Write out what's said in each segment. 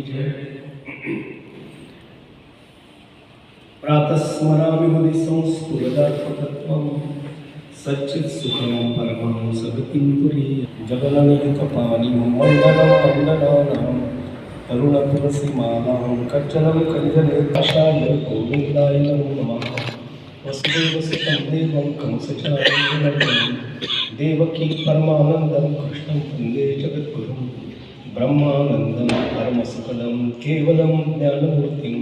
जय। प्रातः स्मरामि हृदि संस्फुरदात्मतत्त्वं सच्चित्सुखं परमं सगतिं तुरीयं जगन्निहितपानिं मण्डलं मण्डलानां तरुणतुलसीमालां कच्चनं कञ्जनेताशाय गोविन्दाय नमो नमः। वसुदेवसुतं देवं कंसचानूरमर्दनं देवकी परमानन्दं कृष्णं वन्दे जगद्गुरुं ब्रह्मानन्दं परमसुखदं केवलं ज्ञानमूर्तिं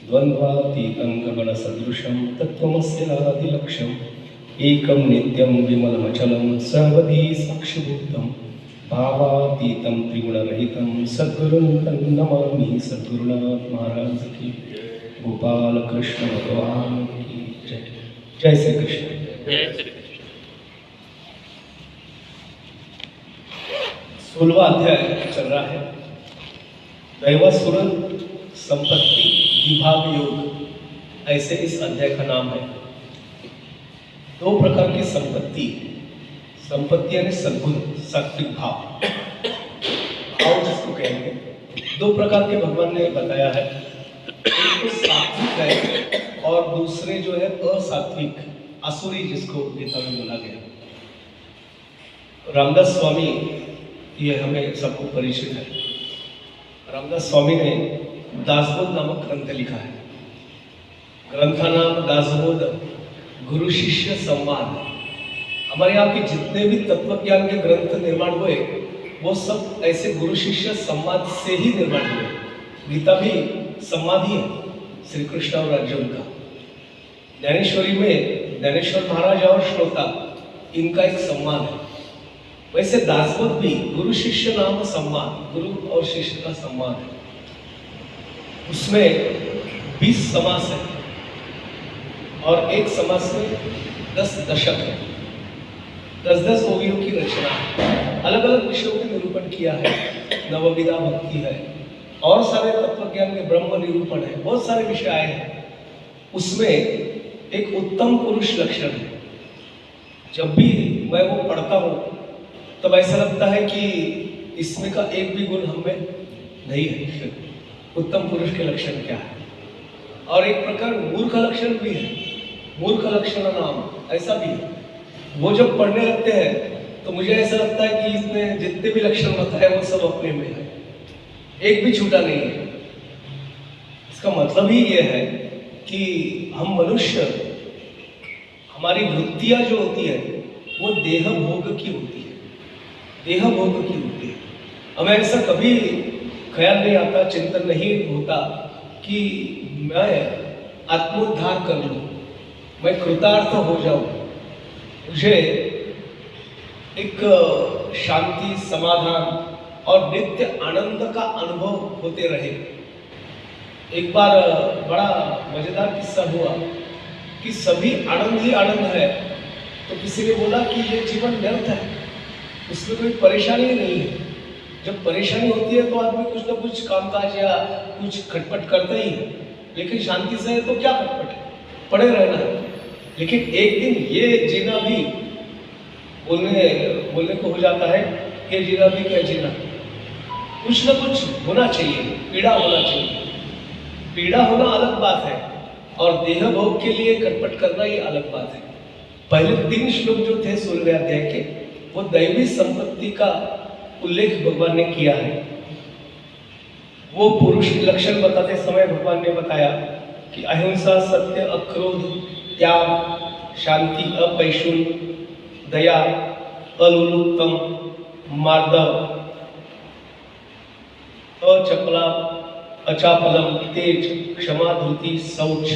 द्वन्द्वातीतं गगनसदृशं तत्त्वमस्यादिलक्ष्यम् एकं नित्यं विमलमचलं सर्वदी साक्षिभूतं भावातीतं त्रिगुणरहितं सद्गुरुं नमामि। सद्गुरुनाथ महाराज की गोपाल कृष्ण भगवान की जय। जय श्री कृष्ण। जय श्री कृष्ण। 16वां अध्याय चल रहा है। दैवासुर संपत्ति विभाग योग, ऐसे इस अध्याय का नाम है। दो प्रकार की संपत्ति, संपत्ति यानी सद्गुण, सात्विक भाव, भाव जिसको कहेंगे, दो प्रकार के भगवान ने बताया है। एक तो सात्विक है और दूसरे जो है असात्विक, असुरी, जिसको गीता में बोला गया। रामदास स्वामी, ये हमें सबको परिचित है। रामदास स्वामी ने दासबोध नामक ग्रंथ लिखा है। ग्रंथ का नाम दासबोध, गुरु शिष्य संवाद। हमारे यहाँ के जितने भी तत्व ज्ञान के ग्रंथ निर्माण हुए वो सब ऐसे गुरु शिष्य संवाद से ही निर्माण हुए। गीता भी संवाद ही है, श्री कृष्ण और अर्जुन का। ज्ञानेश्वरी में ज्ञानेश्वर महाराज और श्रोता, इनका एक संवाद है। वैसे दासबोध भी गुरु शिष्य नाम संवाद, गुरु और शिष्य का संवाद है। उसमें 20 समास है और एक समास में 10 दशक है। 10-10 ओवियों की रचना है। अलग अलग विषयों के निरूपण किया है। नवविधा भक्ति है और सारे तत्व ज्ञान के ब्रह्म निरूपण है। बहुत सारे विषय आए हैं। उसमें एक उत्तम पुरुष लक्षण है। जब भी मैं वो पढ़ता हूँ तब ऐसा लगता है कि इसमें का एक भी गुण हम में नहीं है। उत्तम पुरुष के लक्षण क्या है? और एक प्रकार मूर्ख लक्षण भी है। मूर्ख लक्षण नाम ऐसा भी है। वो जब पढ़ने लगते हैं तो मुझे ऐसा लगता है कि इसमें जितने भी लक्षण बताए वो सब अपने में है, एक भी छूटा नहीं है। इसका मतलब ही ये है कि हम मनुष्य, हमारी वृत्तियां जो होती है वो देह भोग की होती है, देह भोग की होती है। हमें ऐसा कभी ख्याल नहीं आता, चिंतन नहीं होता कि मैं आत्मोद्धार कर लूं, मैं कृतार्थ हो जाऊं, मुझे एक शांति, समाधान और नित्य आनंद का अनुभव होते रहे। एक बार बड़ा मजेदार किस्सा हुआ कि सभी आनंद ही आनंद है, तो किसी ने बोला कि ये जीवन व्यर्थ है, उसमें कोई परेशानी नहीं है। जब परेशानी होती है तो आदमी कुछ ना कुछ कामकाज या कुछ खटपट करता ही है, लेकिन शांति से है तो क्या खटपट है, पड़े रहना है। लेकिन एक दिन ये जीना भी बोलने को हो जाता है कि जीना भी क्या जीना, कुछ ना कुछ होना चाहिए, पीड़ा होना चाहिए। पीड़ा होना अलग बात है और देह भोग के लिए खटपट करना ये अलग बात है। पहले 3 श्लोक जो थे 16वें अध्याय के, वो दैवी संपत्ति का उल्लेख भगवान ने किया है। वो पुरुष लक्षण बताते समय भगवान ने बताया कि अहिंसा, सत्य, अक्रोध, त्याग, शांति, अपैशुन, दया, अलुलुप्तम, मार्दव, अचपला, अचापलम, तेज, क्षमा, धृति, शौच,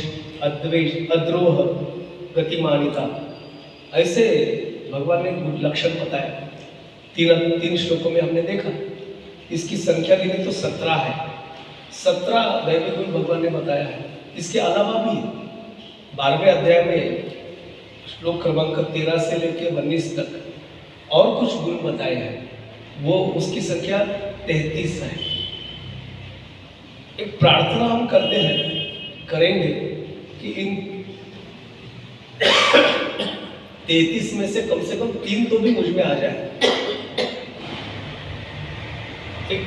अद्वेष, अद्रोह, गतिमानिता, ऐसे भगवान ने लक्षण बताया। 3 श्लोकों में हमने देखा। इसकी संख्या गिनी तो 17 है। 17 दैवी गुण भगवान ने बताया है। इसके अलावा भी 12वें अध्याय में श्लोक क्रमांक 13 से लेकर 19 तक और कुछ गुण बताए हैं। वो उसकी संख्या 33 है। एक प्रार्थना हम करते हैं, करेंगे कि इन 33 में से कम 3 तो भी मुझ में आ जाए। एक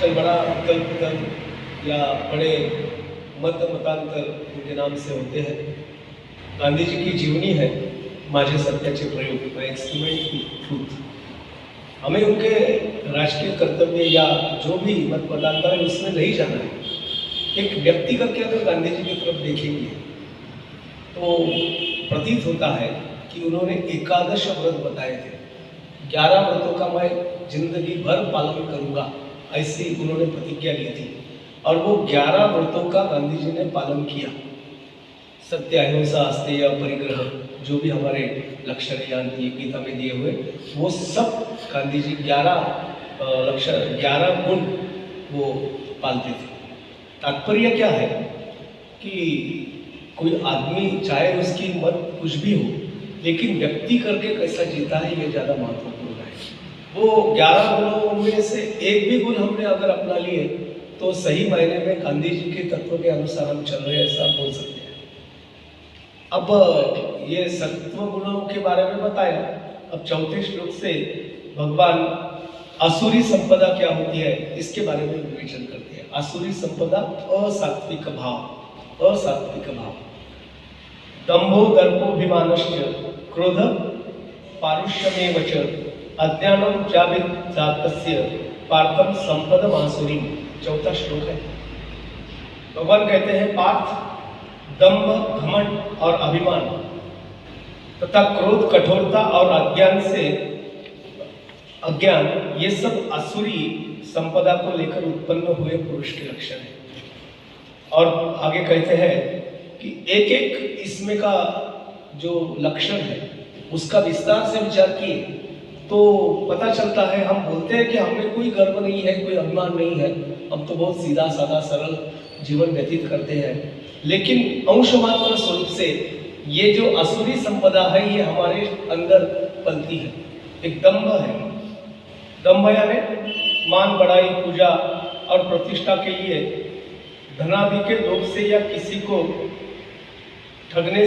आजकल बड़ा उथल पुथल या बड़े मतांतर उनके नाम से होते हैं। गांधी जी की जीवनी है माझे सत्याचे प्रयोग, एक्सपेरिमेंट ट्रूथ। हमें उनके राष्ट्रीय कर्तव्य या जो भी मतांतर है उसमें नहीं जाना है। एक व्यक्ति करके अगर गांधी जी की तरफ देखेंगे तो प्रतीत होता है कि उन्होंने एकादश व्रत बताए थे। 11 व्रतों का मैं जिंदगी भर पालन करूंगा, ऐसी उन्होंने प्रतिज्ञा ली थी और वो 11 व्रतों का गांधी जी ने पालन किया। सत्य, अहिंसा, अस्तेय, परिग्रह, जो भी हमारे लक्षण या ये गीता में दिए हुए, वो सब गांधी जी 11 गुण वो पालते थे। तात्पर्य क्या है कि कोई आदमी चाहे उसकी मत कुछ भी हो, लेकिन व्यक्ति करके कैसा जीता है ये ज़्यादा महत्वपूर्ण है। वो 11 गुणों में से एक भी गुण हमने अगर अपना लिए तो सही मायने में गांधी जी के तत्व के अनुसार हम चल रहे हैं, ऐसा बोल सकते हैं। अब ये सत्व गुणों के बारे में बताया। अब चौथे श्लोक से भगवान आसुरी संपदा क्या होती है इसके बारे में विवेचन करते हैं। आसुरी संपदा असात्विक भाव, असात्विक भाव, दंभो दर्पोभिमानश्च क्रोध पारुष्यमेव च अज्ञानं जातस्य पार्थम संपदम आसुरी। चौथा श्लोक है। भगवान कहते हैं पार्थ, दंभ, घमंड और अभिमान तथा क्रोध, कठोरता और अज्ञान ये सब आसुरी संपदा को लेकर उत्पन्न हुए पुरुष के लक्षण है। और आगे कहते हैं कि एक एक इसमें का जो लक्षण है उसका विस्तार से विचार किए तो पता चलता है। हम बोलते हैं कि हमें कोई गर्व नहीं है, कोई अभिमान नहीं है, हम तो बहुत सीधा साधा सरल जीवन व्यतीत करते हैं, लेकिन अंश मात्र स्वरूप से ये जो असुरी संपदा है ये हमारे अंदर पलती है। एक दंभ है। दंभ यानी मान, बड़ाई, पूजा और प्रतिष्ठा के लिए धनादि के लोभ से या किसी को ठगने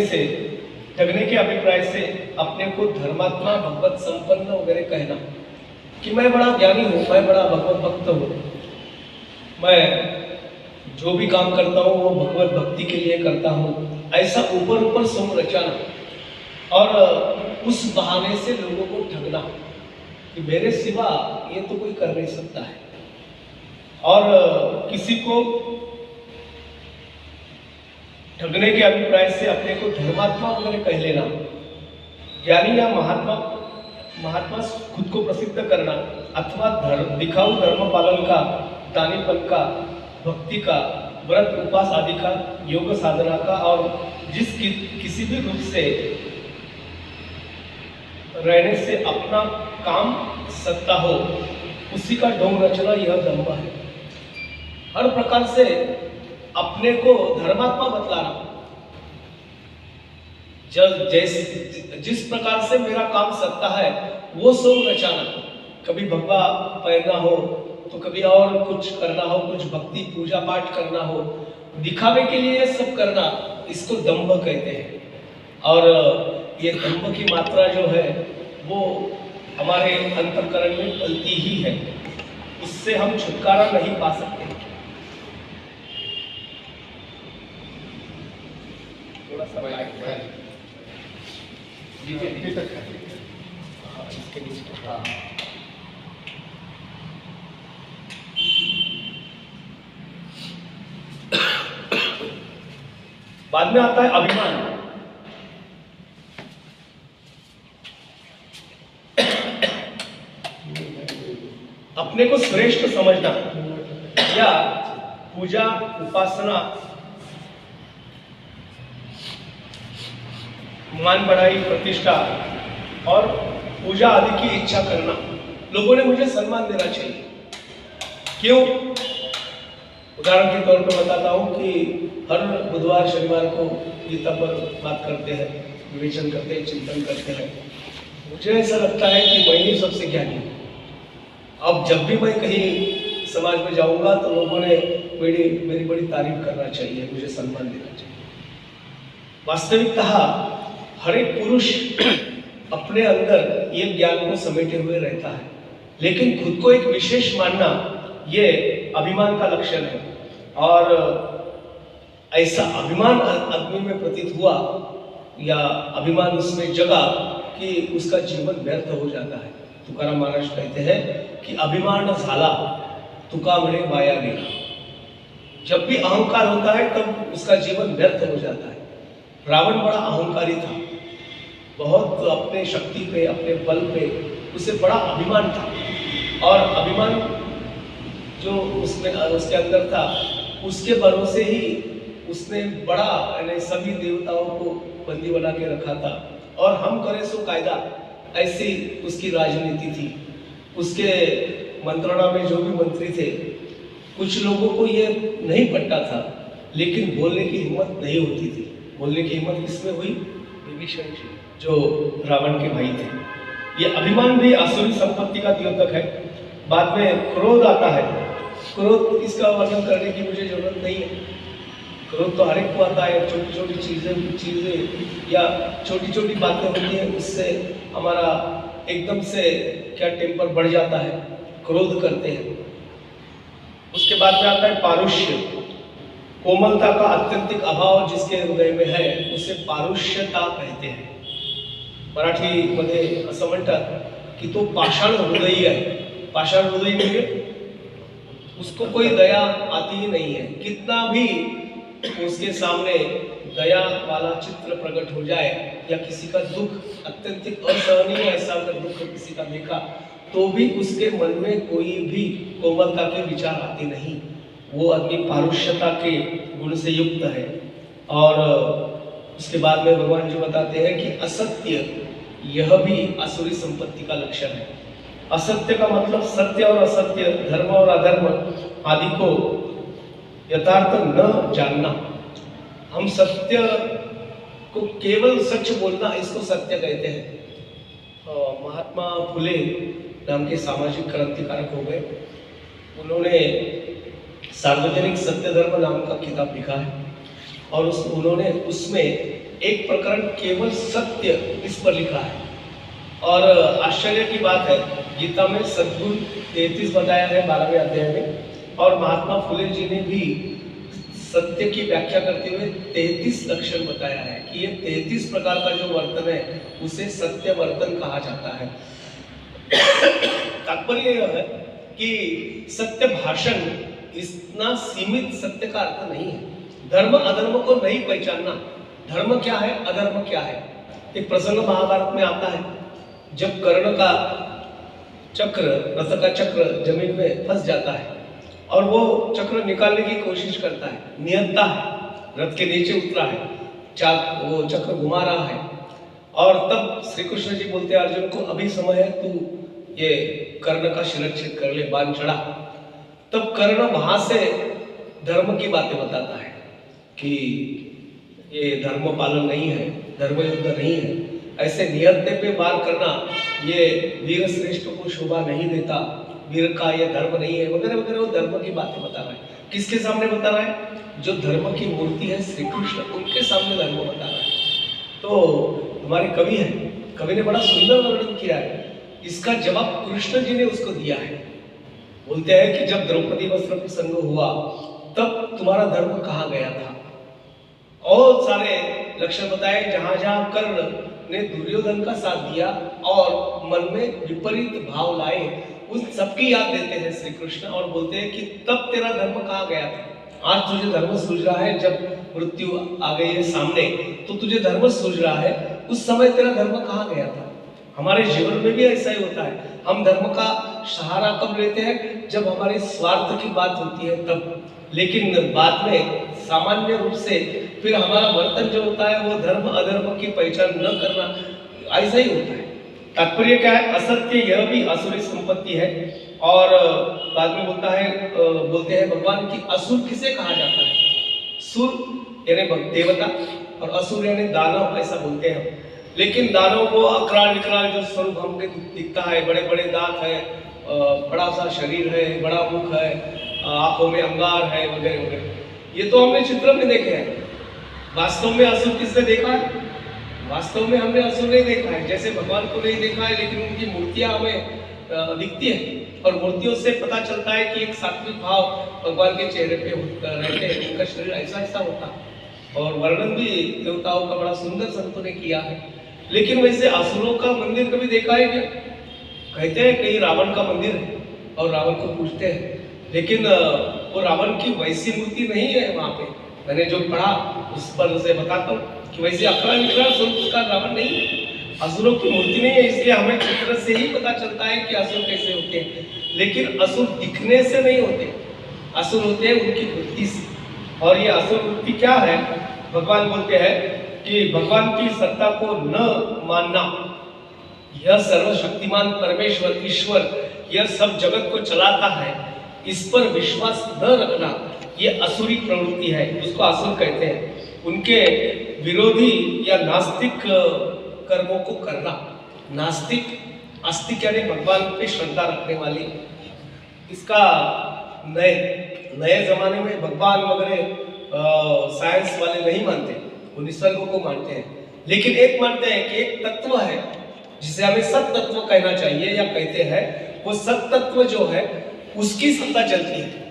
के अभिप्राय से अपने को धर्मात्मा, भगवत संपन्न वगैरह कहना कि मैं बड़ा ज्ञानी हूँ, मैं बड़ा भगवत भक्त हूँ, मैं जो भी काम करता हूँ वो भगवत भक्ति के लिए करता हूँ, ऐसा ऊपर ऊपर सोम रचाना और उस बहाने से लोगों को ठगना कि मेरे सिवा ये तो कोई कर नहीं सकता है। और किसी को ठगने के अभिप्राय से अपने को धर्मात्मा वगैरह कह लेना, ज्ञानी या महात्मा खुद को प्रसिद्ध करना, अथवा दिखाऊ धर्म पालन का, दानीपन का, भक्ति का, व्रत उपवास आदि का, योग साधना का और किसी भी रूप से रहने से अपना काम सत्ता हो उसी का ढोंग रचना, यह दंभ है। हर प्रकार से अपने को धर्मात्मा बतलाना, जिस प्रकार से मेरा काम सत्ता है वो सब रचाना, कभी भगवा पहनना हो तो कभी और कुछ करना हो, कुछ भक्ति पूजा पाठ करना हो, दिखावे के लिए सब करना, इसको दंभ कहते हैं। और ये दंभ की मात्रा जो है वो हमारे अंतःकरण में पलती ही है, उससे हम छुटकारा नहीं पा सकते। थोड़ा सा इसके नीचे बाद में आता है अभिमान। अपने को श्रेष्ठ समझना या पूजा, उपासना, मान, बढ़ाई, प्रतिष्ठा और पूजा आदि की इच्छा करना। लोगों ने मुझे सम्मान देना चाहिए। क्यों? उदाहरण के तौर पर बताता हूँ कि हर बुधवार शनिवार को गीता पर बात करते हैं, विवेचन करते हैं, चिंतन करते हैं। मुझे ऐसा लगता है कि मैं ही सबसे ज्ञानी हूँ। अब जब भी मैं कहीं समाज में जाऊंगा तो लोगों ने मेरी बड़ी तारीफ करना चाहिए, मुझे सम्मान देना चाहिए। वास्तविकतः हर एक पुरुष अपने अंदर ये ज्ञान को समेटे हुए रहता है, लेकिन खुद को एक विशेष मानना ये अभिमान का लक्षण है। और ऐसा अभिमान आदमी में प्रतीत हुआ या अभिमान उसमें जगा कि उसका जीवन व्यर्थ हो जाता है। तुकाराम महाराज कहते हैं कि अभिमान झाला तुका म्हणे वाया गेला। जब भी अहंकार होता है तब उसका जीवन व्यर्थ हो जाता है। रावण बड़ा अहंकारी था, बहुत अपने शक्ति पे, अपने बल पे उसे बड़ा अभिमान था। और अभिमान जो उसमें उसके अंदर था, उसके भरोसे ही उसने बड़ा यानी सभी देवताओं को बंदी बना के रखा था। और हम करें सो कायदा, ऐसी उसकी राजनीति थी। उसके मंत्रणा में जो भी मंत्री थे, कुछ लोगों को ये नहीं पटता था, लेकिन बोलने की हिम्मत नहीं होती थी। बोलने की हिम्मत किसमें हुई? विभीषण जी, जो रावण के भाई थे। ये अभिमान भी आसुरी संपत्ति का द्योतक है। बाद में क्रोध आता है। क्रोध इसका वर्णन करने की मुझे जरूरत नहीं है। क्रोध तो हर एक को आता है। छोटी छोटी चीजें या छोटी छोटी बातें होती हैं, उससे हमारा एकदम से क्या टेम्पर बढ़ जाता है, क्रोध करते हैं। उसके बाद में आता है पारुष्य। कोमलता का अत्यंतिक अभाव जिसके हृदय में है उसे पारुष्यता कहते हैं। मराठी मध्ये असं म्हणतात की तो पाषाण हृदयी है। पाषाण हृदयी म्हणजे उसको कोई दया आती ही नहीं है। कितना भी उसके सामने दया वाला चित्र प्रकट हो जाए या किसी का दुख अत्यंतिक असहनीय ऐसा अगर दुख किसी का देखा तो भी उसके मन में कोई भी कोमलता के विचार आते नहीं। वो आदमी पारुष्यता के गुण से युक्त है। और उसके बाद में भगवान जी बताते हैं कि असत्य, यह भी आसुरी संपत्ति का लक्षण है। असत्य का मतलब सत्य और असत्य, धर्म और अधर्म आदि को यथार्थ न जानना। हम सत्य को केवल सच बोलना, इसको सत्य कहते हैं। महात्मा फुले नाम के सामाजिक क्रांतिकारक हो गए। उन्होंने सार्वजनिक सत्य धर्म नाम का किताब लिखा है और उन्होंने उसमें एक प्रकरण केवल सत्य इस पर लिखा है। और आश्चर्य की बात है, गीता में सद्गुण 33 बताया है 12वें अध्याय में, और महात्मा फुले जी ने भी सत्य की व्याख्या करते हुए 33 लक्षण बताया है कि ये 33 प्रकार का जो वर्तन है उसे सत्य वर्तन कहा जाता है। तात्पर्य यह है कि सत्य भाषण इतना सीमित सत्य का अर्थ नहीं है। धर्म अधर्म को नहीं पहचानना। धर्म क्या है, अधर्म क्या है। एक प्रसंग महाभारत में आता है, जब कर्ण का चक्र, रथ का चक्र जमीन में फंस जाता है और वो चक्र निकालने की कोशिश करता है, नियंता है, रथ के नीचे उतरा है, वो चक्र घुमा रहा है। और तब श्री कृष्ण जी बोलते हैं अर्जुन को, अभी समय है, तू ये कर्ण का शिरच्छेद कर ले, बाण चढ़ा। तब कर्ण वहां से धर्म की बातें बताता है कि ये धर्म पालन नहीं है, धर्म युद्ध नहीं है, ऐसे नियंते पे वार करना ये वीर श्रेष्ठ को शोभा नहीं देता, वीर का ये धर्म नहीं है, वगैरह वगैरह। वो धर्म की बातें बता रहा है। किसके सामने बता रहा है? जो धर्म की मूर्ति है श्री कृष्ण, उनके सामने धर्म बता रहा है। तो हमारे कवि हैं, कवि ने बड़ा सुंदर वर्णन किया है। इसका जवाब कृष्ण जी ने उसको दिया है। बोलते हैं कि जब द्रौपदी वस्त्र प्रसंग हुआ तब तुम्हारा धर्म कहाँ गया था। और सारे लक्षण बताए जहां जहां कर्ण ने दुर्योधन का साथ दिया और मन में विपरीत भाव लाए, उन सबकी याद देते हैं श्री कृष्ण और बोलते हैं कि तब तेरा धर्म कहाँ गया था। आज तुझे धर्म सूझ रहा है, जब मृत्यु आ गई है सामने तो तुझे धर्म सूझ रहा है, उस समय तेरा धर्म कहाँ गया था। हमारे जीवन में भी ऐसा ही होता है। हम धर्म का सहारा कब लेते हैं? जब हमारे स्वार्थ की बात होती है तब। लेकिन बाद में सामान्य रूप से फिर हमारा वर्तन जो होता है वो धर्म अधर्म की पहचान न करना, ऐसा ही होता है। तात्पर्य क्या है? असत्य यह भी आसुरी संपत्ति है। और बाद में बोलते हैं भगवान की असुर किसे कहा जाता है? सुर यानी देवता और असुर यानी दानव, ऐसा बोलते हैं। लेकिन दानव को अकराल विकराल जो स्वरूप हमको दिखता है, बड़े बड़े दांत है, बड़ा सा शरीर है, बड़ा मुख है, आंखों में अंगार है, वगैरह वगैरह, ये तो हमने चित्र में देखे हैं। वास्तव में असुर किसने देखा है? वास्तव में हमने असुर नहीं देखा है। जैसे भगवान को नहीं देखा है, लेकिन उनकी मूर्तियां हमें दिखती है। और मूर्तियों से पता चलता है कि एक सात्विक भाव भगवान के चेहरे पे रहते हैं, उनका शरीर ऐसा ऐसा होता। और वर्णन भी देवताओं का बड़ा सुंदर संतों ने किया है। लेकिन वैसे असुरों का मंदिर कभी देखा है क्या? कहते हैं कहीं रावण का मंदिर है और रावण को पूछते हैं, लेकिन वो रावण की वैसी मूर्ति नहीं है वहां पे। मैंने जो पढ़ा उस पर से बताता हूँ कि वैसे अखरा निखरा उसका रावण नहीं है, असुरों की मूर्ति नहीं है। इसलिए हमें चित्र से ही पता चलता है कि असुर कैसे होते हैं। लेकिन असुर दिखने से नहीं होते, असुर होते हैं उनकी वृत्ति से। और ये असुर वृत्ति क्या है? भगवान बोलते हैं कि भगवान की सत्ता को न मानना, यह सर्वशक्तिमान परमेश्वर ईश्वर यह सब जगत को चलाता है, इस पर विश्वास न रखना, ये असुरी प्रवृत्ति है, उसको असुर कहते हैं। उनके विरोधी या नास्तिक कर्मों को करना। नास्तिक, आस्तिक यानी भगवान पे श्रद्धा रखने वाली। इसका नए जमाने में भगवान वगैरह साइंस वाले नहीं मानते, वो निसर्ग को मानते हैं। लेकिन एक मानते हैं कि एक तत्व है जिसे हमें सत तत्व कहना चाहिए या कहते हैं, वो सत तत्व जो है उसकी सत्ता चलती है।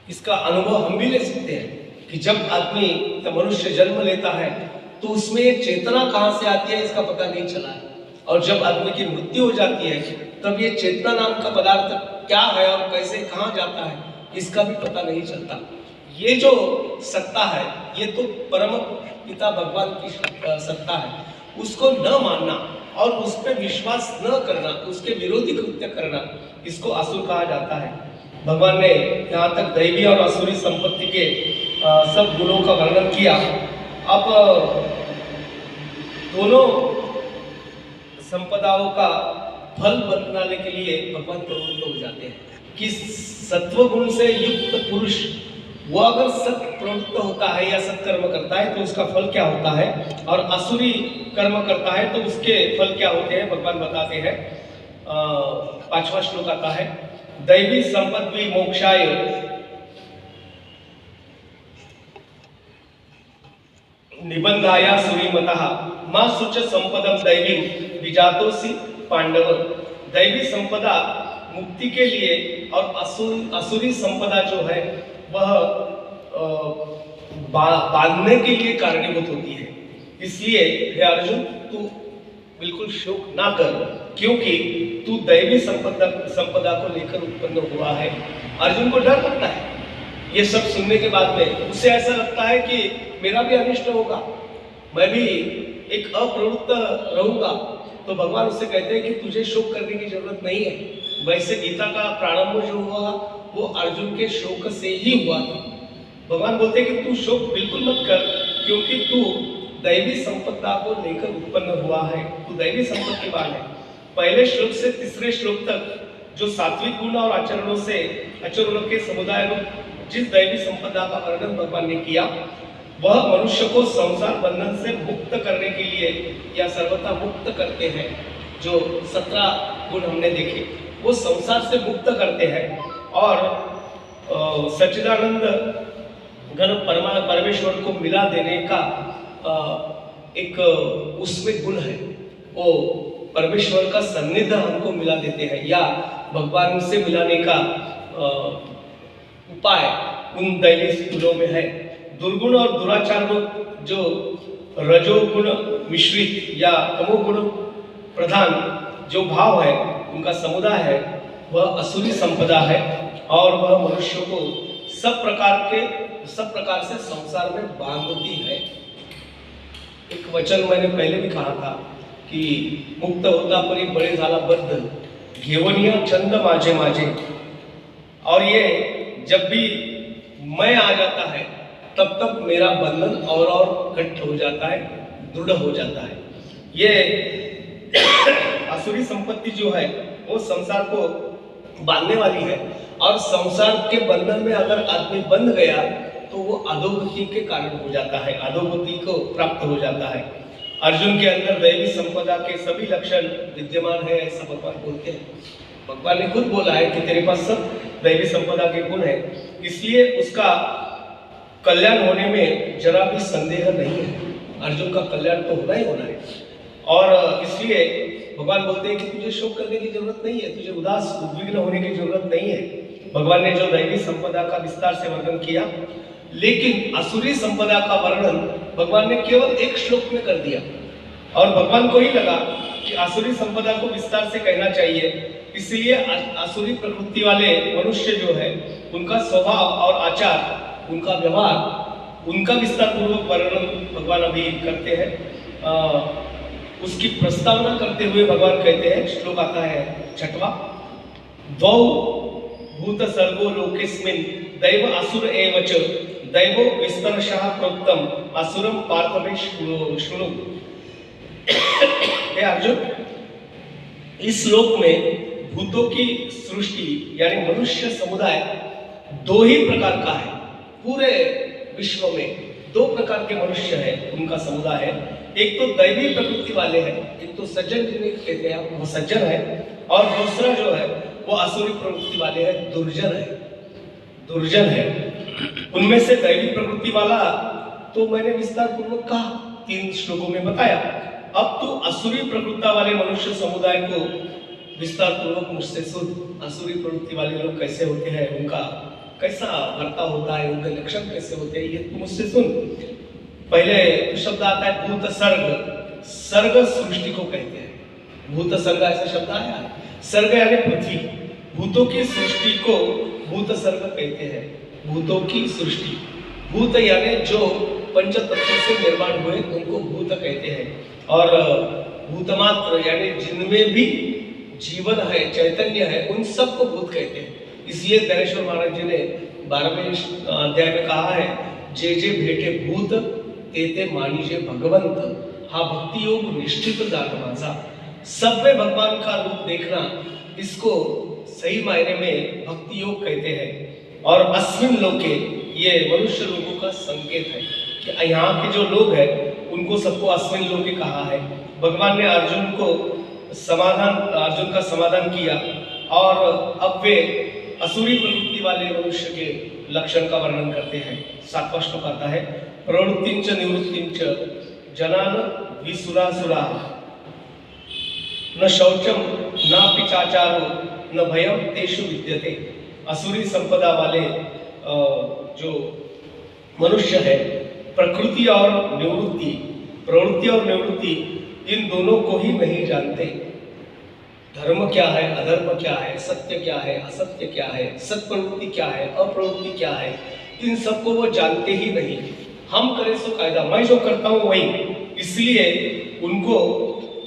इसका अनुभव हम भी ले सकते हैं कि जब आदमी या मनुष्य जन्म लेता है तो उसमें ये चेतना कहां से आती है इसका पता नहीं चला है। और जब आदमी की मृत्यु हो जाती है तब ये चेतना नाम का पदार्थ क्या है और कैसे कहां जाता है इसका भी पता नहीं चलता। ये जो सत्ता है ये तो परम पिता भगवान की सत्ता है, उसको न मानना और उस पर विश्वास न करना, उसके विरोधी कृत्य करना, इसको असुर कहा जाता है। भगवान ने यहाँ तक दैवी और असुरी संपत्ति के सब गुणों का वर्णन किया। अब दोनों संपदाओं का फल बनाने के लिए भगवान प्रवृत्त हो जाते हैं कि सत्व गुण से युक्त पुरुष वो अगर सत प्रवृत्त होता है या सत्कर्म करता है तो उसका फल क्या होता है, और असुरी कर्म करता है तो उसके फल क्या होते हैं भगवान बताते हैं। 5वां श्लोक आता है, दैवी संपद्वी मोक्षाय निबंधाया सुरीमतः मां सुच संपदम दैवी विजातोसी पांडव। दैवी संपदा मुक्ति के लिए और असुरी संपदा जो है वह बांधने के लिए कारणीभूत होती है। इसलिए हे अर्जुन तू बिल्कुल शोक ना कर, क्योंकि तू दैवी संपदा को लेकर उत्पन्न हुआ है। अर्जुन को डर लगता है ये सब सुनने के बाद में, उसे ऐसा लगता है कि मेरा भी अनिष्ट होगा, मैं भी एक अप्रवृत्त रहूंगा। तो भगवान उससे कहते हैं कि तुझे शोक करने की जरूरत नहीं है। वैसे गीता का प्रारंभ जो हुआ वो अर्जुन के शोक से ही हुआ था। भगवान बोलते हैं कि तू शोक बिल्कुल मत कर, क्योंकि तू दैवी संपदा को लेकर उत्पन्न हुआ है, तू दैवी संपत्तिवान है। पहले श्लोक से तीसरे श्लोक तक जो सात्विक गुण और आचरणों के समुदाय रूप जिस दैवी संपदा का वर्णन भगवान ने किया वह मनुष्य को संसार बंधन से मुक्त करने के लिए या सर्वथा मुक्त करते हैं। जो 17 गुण हमने देखे वो संसार से मुक्त करते हैं और सच्चिदानंद घन परमेश्वर को मिला देने का एक उसमें गुण है। वो परमेश्वर का सान्निध्य हमको मिला देते हैं या भगवान से मिलाने का उपाय उन दैवी गुणों में है। दुर्गुण और दुराचार जो रजोगुण मिश्रित या तमोगुण प्रधान जो भाव है उनका समुदाय है वह असुरी संपदा है और वह मनुष्य को सब प्रकार से संसार में बांधती है। एक वचन मैंने पहले भी कहा था कि मुक्त होता परी बड़े झाला बद्ध घेवनिया चंद माझे माझे। और ये जब भी मैं आ जाता है तब तक मेरा बंधन और घट्ट हो जाता है, दृढ़ हो जाता है। ये असुरी संपत्ति जो है वो संसार को बांधने वाली है और संसार के बंधन में अगर आदमी बंध गया तो वो अधोगति के कारण हो जाता है, अधोगति को प्राप्त हो जाता है। अर्जुन के अंदर दैवी संपदा के सभी लक्षण विद्यमान है ऐसा भगवान बोलते हैं। भगवान ने खुद बोला है कि तेरे पास सब दैवी संपदा के गुण है, इसलिए उसका कल्याण होने में जरा भी संदेह नहीं है। अर्जुन का कल्याण तो होना ही होना है और इसलिए भगवान बोलते हैं कि तुझे शोक करने की जरूरत नहीं है, तुझे उदास उद्विग्न होने की जरूरत नहीं है। भगवान ने जो दैवी संपदा का विस्तार से वर्णन किया, लेकिन असुरी संपदा का वर्णन भगवान ने केवल एक श्लोक में कर दिया। और भगवान को ही लगा कि असुरी संपदा को विस्तार से कहना चाहिए, इसलिए असुरी प्रकृति वाले मनुष्य जो है उनका स्वभाव और आचार, उनका व्यवहार, उनका विस्तार पूर्वक वर्णन भगवान अभी करते हैं। उसकी प्रस्तावना करते हुए भगवान कहते हैं, श्लोक आता है 6वां, द्वौ भूत सर्गो लोकेस्मिन् दैव असुर एव च दैवो विस्तरशः प्रोक्तम असुरम पार्थवे शृणु। हे अर्जुन, इस श्लोक में भूतों की सृष्टि यानी मनुष्य समुदाय 2 ही प्रकार का है। पूरे विश्व में 2 प्रकार के मनुष्य हैं, उनका समुदाय है। एक तो दैवी प्रकृति वाले हैं, एक तो सज्जन जिन्हें कहते हैं वो सज्जन है, और दूसरा जो है वो असुरी प्रवृत्ति वाले हैं, दुर्जन है। उनमें से दैवी प्रकृति वाला तो मैंने विस्तार पूर्वक कहा, 3 श्लोकों में बताया। अब तो असुरी प्रकृति वाले मनुष्य समुदाय को विस्तार पूर्वक मुझसे सुन। असुरी प्रवृत्ति वाले लोग कैसे होते हैं, उनका कैसा बर्ताव होता है, उनके लक्षण कैसे होते हैं, ये तू मुझसे सुन। पहले शब्द आता है भूत सर्ग। सर्ग सृष्टि को कहते हैं। भूत सर्ग ऐसा शब्द आया, सर्ग यानी पृथ्वी। भूतों की सृष्टि को भूत सर्ग कहते हैं। भूतों की सृष्टि, भूत यानी जो पंच तत्वों से निर्माण हुए उनको भूत कहते हैं। और भूतमात्र यानी जिनमें भी जीवन है, चैतन्य है, उन सबको भूत कहते हैं। इसलिए ज्ञानेश्वर महाराज जी ने 12वें अध्याय में कहा है, जे जे भेटे भूत ते ते मानिजे भगवंत, हा भक्ति योग निश्चित जान माझा। सब में भगवान का रूप देखना, इसको सही मायने में भक्ति योग कहते हैं। और अस्मिन लोके, ये मनुष्य लोगों का संकेत है कि यहाँ के जो लोग हैं उनको सबको अस्मिन लोके कहा है। भगवान ने अर्जुन का समाधान किया, और अब वे असुरी प्रवृत्ति वाले मनुष्य के लक्षण का वर्णन करते हैं। 7वां श्लोक आता है, प्रवृत्तिंच निवृत्तिंच जनान विसुरासुरा न शौचम न पिचाचारो न भयम तेषु विद्यते। असुरी संपदा वाले जो मनुष्य है, प्रकृति और प्रवृत्ति और निवृत्ति, इन दोनों को ही नहीं जानते। धर्म क्या है, अधर्म क्या है, सत्य क्या है, असत्य क्या है, सत्प्रवृत्ति क्या है, अप्रवृत्ति क्या है, इन सबको वो जानते ही नहीं। हम करें सो कायदा, मैं जो करता हूँ वही। इसलिए उनको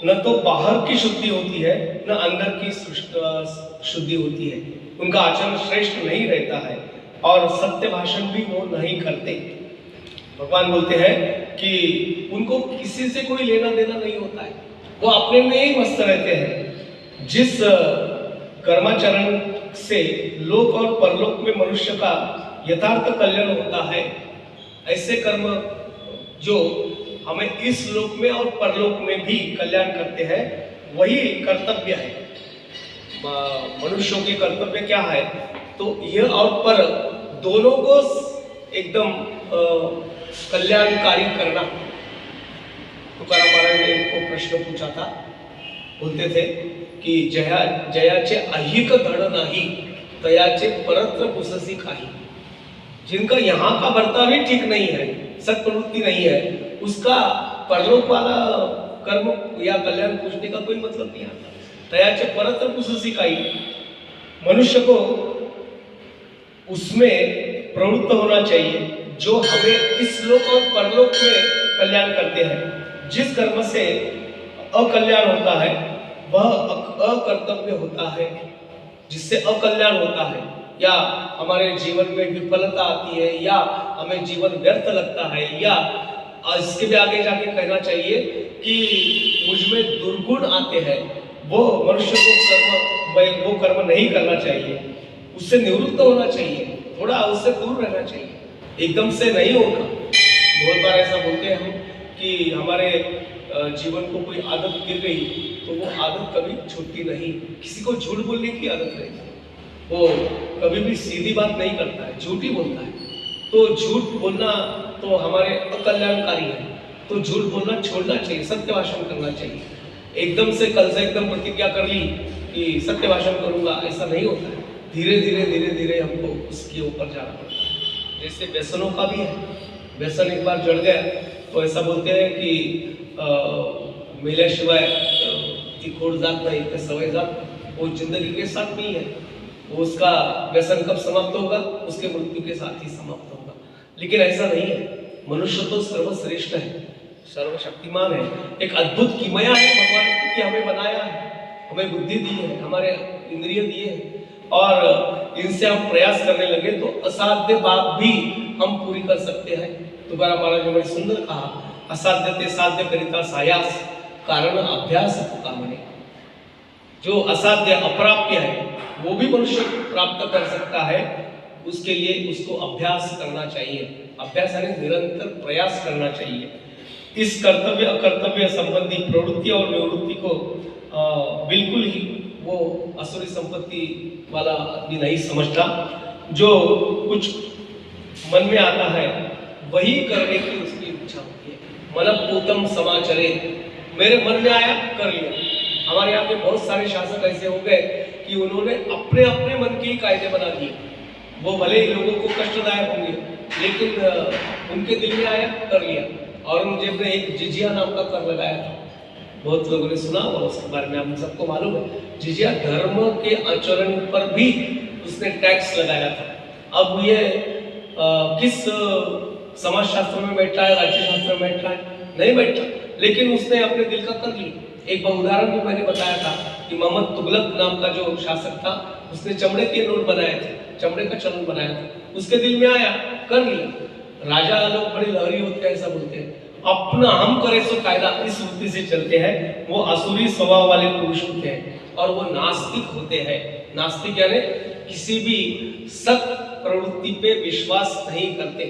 न तो बाहर की शुद्धि होती है, न अंदर की शुद्धि होती है। उनका आचरण श्रेष्ठ नहीं रहता है, और सत्य भाषण भी वो नहीं करते। भगवान बोलते हैं कि उनको किसी से कोई लेना देना नहीं होता है, वो अपने में ही मस्त रहते हैं। जिस कर्माचरण से लोक और परलोक में मनुष्य का यथार्थ कल्याण होता है, ऐसे कर्म जो हमें इस लोक में और परलोक में भी कल्याण करते हैं, वही कर्तव्य है। मनुष्यों के कर्तव्य क्या है, तो यह और पर दोनों को एकदम कल्याणकारी करना। तुकाराम महाराज ने इनको प्रश्न पूछा था, बोलते थे कि जयाचे अहिक धड नाही तयाचे परत्र पुससी काही। जिनका यहाँ का बर्ताव ही ठीक नहीं है, सत्प्रवृत्ति नहीं है, उसका परलोक वाला कर्म या कल्याण पूछने का कोई मतलब नहीं आता। तयाचे परत्र पुससी काही, मनुष्य को उसमें प्रवृत्त होना चाहिए जो हमें इस लोक और परलोक में कल्याण करते हैं। जिस कर्म से अकल्याण होता है वह अकर्तव्य होता है, जिससे अकल्याण होता है, या हमारे जीवन में विफलता आती है, या हमें जीवन व्यर्थ लगता है, या इसके भी आगे जाके कहना चाहिए कि मुझमें दुर्गुण आते हैं, वो मनुष्य को वो कर्म नहीं करना चाहिए, उससे निवृत्त होना चाहिए, थोड़ा उससे दूर रहना चाहिए, एकदम से नहीं होगा। बहुत बार ऐसा बोलते हैं हम कि हमारे जीवन को कोई आदत गिर गई तो वो आदत कभी छूटती नहीं। किसी को झूठ बोलने की आदत रहती है, वो कभी भी सीधी बात नहीं करता है, झूठ ही बोलता है। तो झूठ बोलना तो हमारे अकल्याणकारी है, तो झूठ बोलना छोड़ना चाहिए, सत्य भाषण करना चाहिए। एकदम से कल से एकदम प्रतिज्ञा कर ली कि सत्य भाषण करूंगा, ऐसा नहीं होता है। धीरे धीरे धीरे धीरे हमको उसके ऊपर जाना पड़ता है। जैसे व्यसनों का भी है, व्यसन एक बार जड़ गया तो ऐसा बोलते हैं कि मेल्याशिवाय ती खोड जात नाही, ते सवय जात, वो जिंदगी के साथ नहीं है। वो उसका व्यसन कब समाप्त होगा? उसके मृत्यु के साथ ही समाप्त होगा। लेकिन ऐसा नहीं है। मनुष्य तो सर्वश्रेष्ठ है, सर्वशक्तिमान है, एक अद्भुत किमया है भगवान की, हमें बनाया है, हमें बुद्धि दी है, हमारे इंद्रिय दिए हैं, और इनसे हम प्रयास करने लगे तो असाध्य बात भी हम पूरी कर सकते हैं। तुकाराम महाराज ने बड़ी सुंदर कहा, असाध्य ते साध्य करिता सायास, कारण अभ्यास कामने। जो असाध्य अप्राप्य है वो भी मनुष्य प्राप्त कर सकता है, उसके लिए उसको अभ्यास करना चाहिए। अभ्यास यानी निरंतर प्रयास करना चाहिए। इस कर्तव्य अकर्तव्य संबंधी प्रवृत्ति और निवृत्ति को बिल्कुल ही वो असुरी संपत्ति वाला आदमी नहीं समझता। जो कुछ मन में आता है वही करने की उसकी इच्छा होती है। मनपूतम समाचरे, मेरे मन में आया कर लिया। हमारे यहाँ पे बहुत सारे शासक ऐसे हो गए कि उन्होंने अपने अपने मन के ही कायदे बना दिए। वो भले ही लोगों को कष्टदायक होंगे, लेकिन उनके दिल में आया कर लिया। औरंगजेब ने एक जिजिया नाम का कर लगाया था, बहुत लोगों ने सुना और उसके बारे में हम सबको मालूम है। जिजिया धर्म के आचरण पर भी उसने टैक्स लगाया था। अब ये किस समाज शास्त्र में बैठा है, राज्य शास्त्र में बैठा है, नहीं बैठा, लेकिन उसने अपने दिल का कर लिया। एक उदाहरण भी मैंने बताया था कि मोहम्मद तुगलक नाम का जो शासक था, उसने चमड़े के नोट बनाए थे, चमड़े का चलन बनाया था। उसके दिल में आया कर लिया। राजा लोग बड़े लहरी होते हैं, ऐसा बोलते हैं, अपना हम करे सो कायदा, इस वृत्ति से चलते हैं। वो असुरी स्वभाव वाले पुरुष होते हैं और वो नास्तिक होते हैं। नास्तिक यानी किसी भी सत प्रवृत्ति पे विश्वास नहीं करते।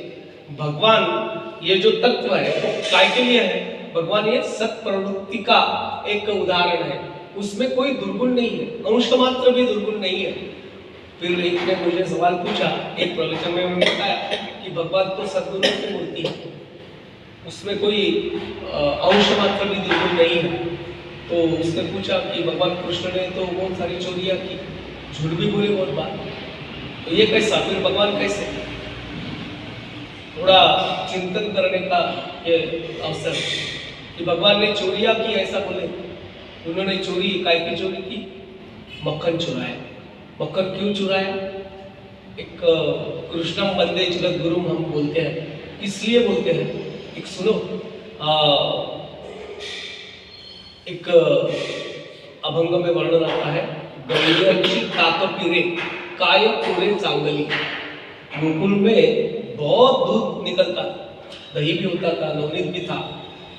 भगवान ये जो तत्व है वो काय के लिए है? भगवान ये सत प्रवृत्ति का एक उदाहरण है, उसमें कोई दुर्गुण नहीं है, अंश मात्र भी दुर्गुण नहीं है। फिर एक ने मुझे सवाल पूछा, एक प्रवचन में मैंने बताया कि भगवान तो सद्गुणों की मूर्ति है, उसमें कोई अंश मात्र भी दुर्गुण नहीं है। तो उसने पूछा कि भगवान कृष्ण ने तो बहुत सारी चोरियां की, झूठ भी बोले बहुत बार, तो ये कैसा? फिर भगवान कैसे? थोड़ा चिंतन करने का ये अवसर कि भगवान ने चोरियां की ऐसा बोले। उन्होंने चोरी, काय की चोरी की? मक्खन चुराया। मक्खन क्यों चुराया? एक कृष्णम वंदे जगत गुरुम हम बोलते हैं, इसलिए बोलते हैं। एक सुनो, एक अभंग में वर्णन आता है, गवळ्याची ताक पिरे काय पुरे चांगली। गोकुल में बहुत दूध निकलता, दही भी होता था, नवनीत भी था,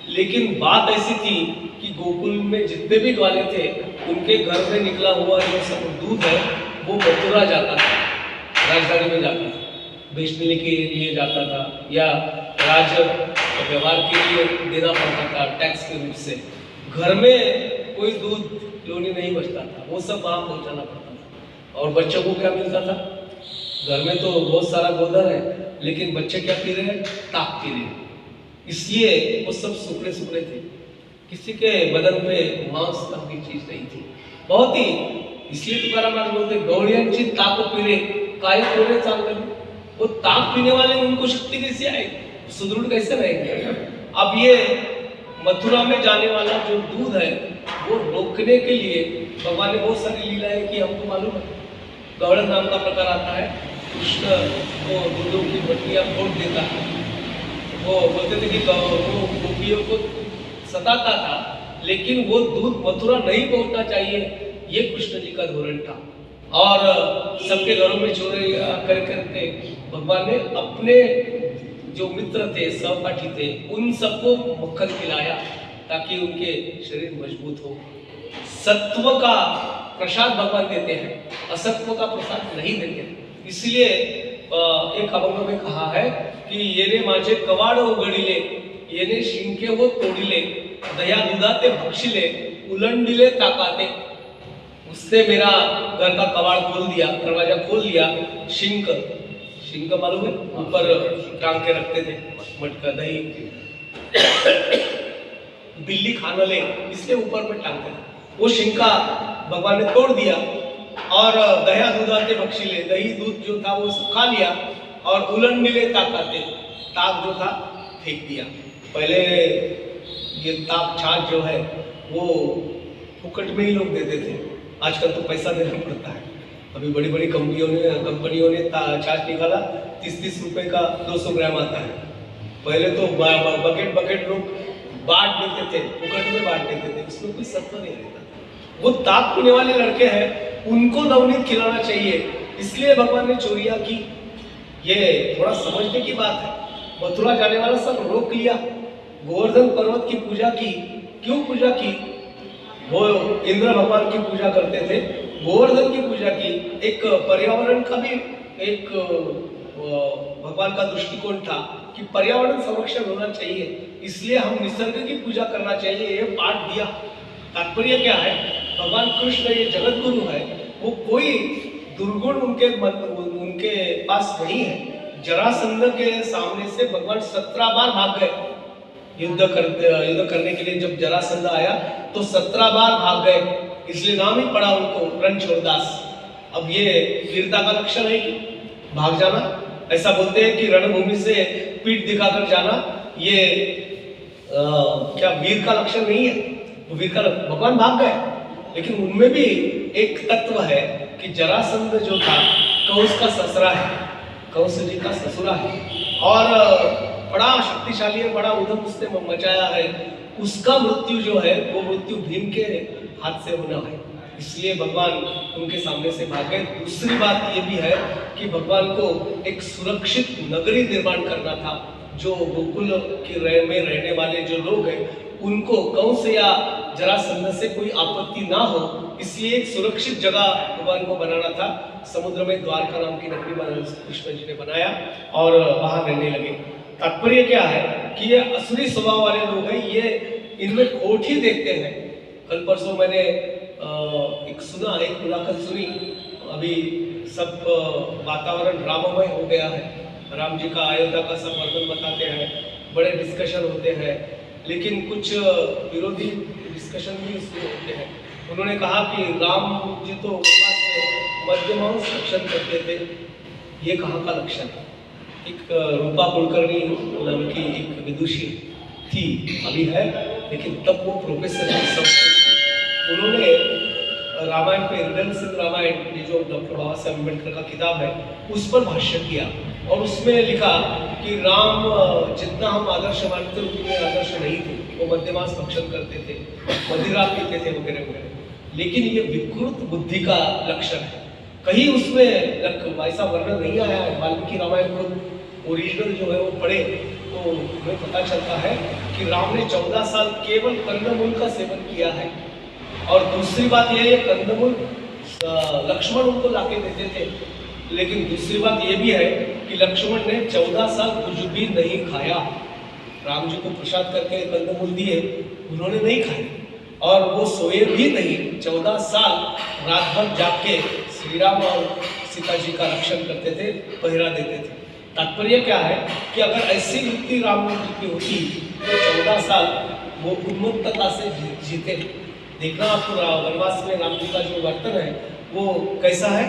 लेकिन बात ऐसी थी कि गोकुल में जितने भी ग्वाले थे उनके घर में निकला हुआ जो सब दूध है वो मथुरा जाता था, राजधानी में जाता था, बेचने के लिए जाता था या राज व्यवहार के लिए देना पड़ता था टैक्स के रूप से। घर में कोई दूध लोनी नहीं बचता था, वो सब वहाँ पहुँचाना पड़ता था। और बच्चों को क्या मिलता था? घर में तो बहुत सारा गोबर है, लेकिन बच्चे क्या पी रहे हैं? ताक पी रहे हैं। इसलिए वो सब सुखड़े सुखड़े थे, किसी के बदन पे मांस नाम की चीज नहीं थी, बहुत ही। इसलिए तुकाराम महाराज बोलते गवळ्यांची ताक पिरे काय पुरे चांगली। वो ताक पीने वाले उनको शक्ति कैसे आएगी? सुदृढ़ कैसे रहेंगे? अब ये मथुरा में जाने वाला जो दूध है वो रोकने के लिए भगवान ने बहुत सारी लीलाएं की, हमको मालूम है। गवळण नाम का प्रकार आता है, कृष्ण को दूधों की बटिया फोड़ देता है। वो बोलते थे कि वो गोपियों को सताता था, लेकिन वो दूध मथुरा नहीं पहुंचना चाहिए, ये कृष्ण जी का धोरण था। और सबके घरों में चोरी करके भगवान ने अपने जो मित्र थे, सहपाठी थे, उन सबको मक्खन खिलाया ताकि उनके शरीर मजबूत हो। सत्व का प्रसाद भगवान देते हैं, असत्व का प्रसाद नहीं देते। इसलिए एक अभंग में कहा है कि येने माझे कवाड उघडिले, येने शिंके वो तोडिले, दया दुधाते भक्षिले, उलंडिले ताकाते। उसने मेरा घर का कवाड़ खोल दिया, दरवाजा खोल दिया। शिंक, शिंक मालूम है? ऊपर टांग के रखते थे मटका दही, बिल्ली खा न ले, इसलिए ऊपर में टांगते थे। वो शिंका भगवान ने तोड़ दिया और दया दूधाते बख्शी ले, दही दूध जो था वो खा लिया और उलन मिले ताकाते, ताक जो था फेंक दिया। पहले ये ताक छाछ जो है वो फुकट में ही लोग देते थे, आजकल तो पैसा देना पड़ता है। अभी बड़ी बड़ी कंपनियों ने छाछ निकाला, 30-30 रुपए का 200 ग्राम आता है। पहले तो बकेट बकेट लोग बांट देते थे, फुकट में बांट देते थे, उसमें कोई सत्व नहीं रहता। वो ताक पीने वाले लड़के हैं, उनको नवनीत खिलाना चाहिए, इसलिए भगवान ने चोरियां की। ये थोड़ा समझने की बात है। मथुरा जाने वाला सब रोक लिया, गोवर्धन पर्वत की पूजा की। क्यों पूजा की? वो इंद्र भगवान की पूजा करते थे, गोवर्धन की पूजा की। एक पर्यावरण का भी एक भगवान का दृष्टिकोण था कि पर्यावरण संरक्षण होना चाहिए, इसलिए हम निसर्ग की पूजा करना चाहिए, ये पाठ दिया। तात्पर्य क्या है? भगवान कृष्ण ये जगत गुरु है, वो कोई दुर्गुण उनके पास नहीं है। जरासंध के सामने से भगवान 17 बार भाग गए। युद्ध करने के लिए जब जरासंध आया तो 17 बार भाग गए, इसलिए नाम ही पड़ा उनको रणछोड़दास। अब ये वीरता का लक्षण है कि भाग जाना, ऐसा बोलते हैं कि रणभूमि से पीठ दिखाकर जाना ये क्या वीर का लक्षण नहीं है? वो वीर का भगवान भाग गए, लेकिन उनमें भी एक तत्व है कि जरासंध जो था कंस का ससुरा है, कंस जी का ससुरा है और बड़ा शक्तिशाली है, बड़ा उधम उसने मचाया है। उसका मृत्यु जो है वो मृत्यु भीम के हाथ से होना है, इसलिए भगवान उनके सामने से भाग गए। दूसरी बात ये भी है कि भगवान को एक सुरक्षित नगरी निर्माण करना था। जो गोकुल में रहने वाले जो लोग हैं उनको कंस या जरासंध से कोई आपत्ति ना हो, इसलिए एक सुरक्षित जगह भगवान को बनाना था। समुद्र में द्वारका नाम की नगरी कृष्ण जी ने बनाया और वहां रहने लगे। तात्पर्य क्या है कि ये असुरी स्वभाव वाले लोग हैं, ये इनमें खोट ही देखते हैं। कल परसों मैंने एक मुलाकात सुनी, अभी सब वातावरण राममय हो गया है, राम जी का अयोध्या का सब वर्णन बताते हैं, बड़े डिस्कशन होते हैं, लेकिन कुछ विरोधी डिस्कशन भी इसमें होते हैं। उन्होंने कहा कि राम जी तो मध्यमांश रक्षण करते थे, ये कहाँ का लक्षण है? एक रूपा कुलकर्णी नाम की एक विदुषी थी, अभी है, लेकिन तब वो प्रोफेसर थी। उन्होंने रामायण पे, रिडल सिंह रामायण, ये जो डॉक्टर बाबा साहेब अम्बेडकर का किताब है, उस पर भाष्य किया और उसमें लिखा कि राम जितना हम आदर्श मानते उतने आदर्श नहीं थे। वो मध्यमांश भक्षण करते थे, मदिरा पीते थे वगैरह वगैरह, लेकिन ये विकृत बुद्धि का लक्षण है। कहीं उसमें ऐसा वर्णन नहीं आया है। वाल्मीकि रामायण को ओरिजिनल जो है वो पढ़े तो हमें पता चलता है कि राम ने 14 साल केवल कंदमूल का सेवन किया है। और दूसरी बात यह है, कंदमूल लक्ष्मण उनको लाके देते थे, लेकिन दूसरी बात यह भी है कि लक्ष्मण ने 14 साल कुछ भी नहीं खाया। राम जी को प्रसाद करके कंदमूल दिए, उन्होंने नहीं खाए और वो सोए भी नहीं। 14 साल रात भर जाग के श्री राम और सीता जी का रक्षण करते थे, पहरा देते थे। तात्पर्य क्या है कि अगर ऐसी वृत्ति राम जी की होती तो 14 साल वो उन्मुक्तता से जीते। देखना आपको वनवास में राम जी का जो वर्तन है वो कैसा है,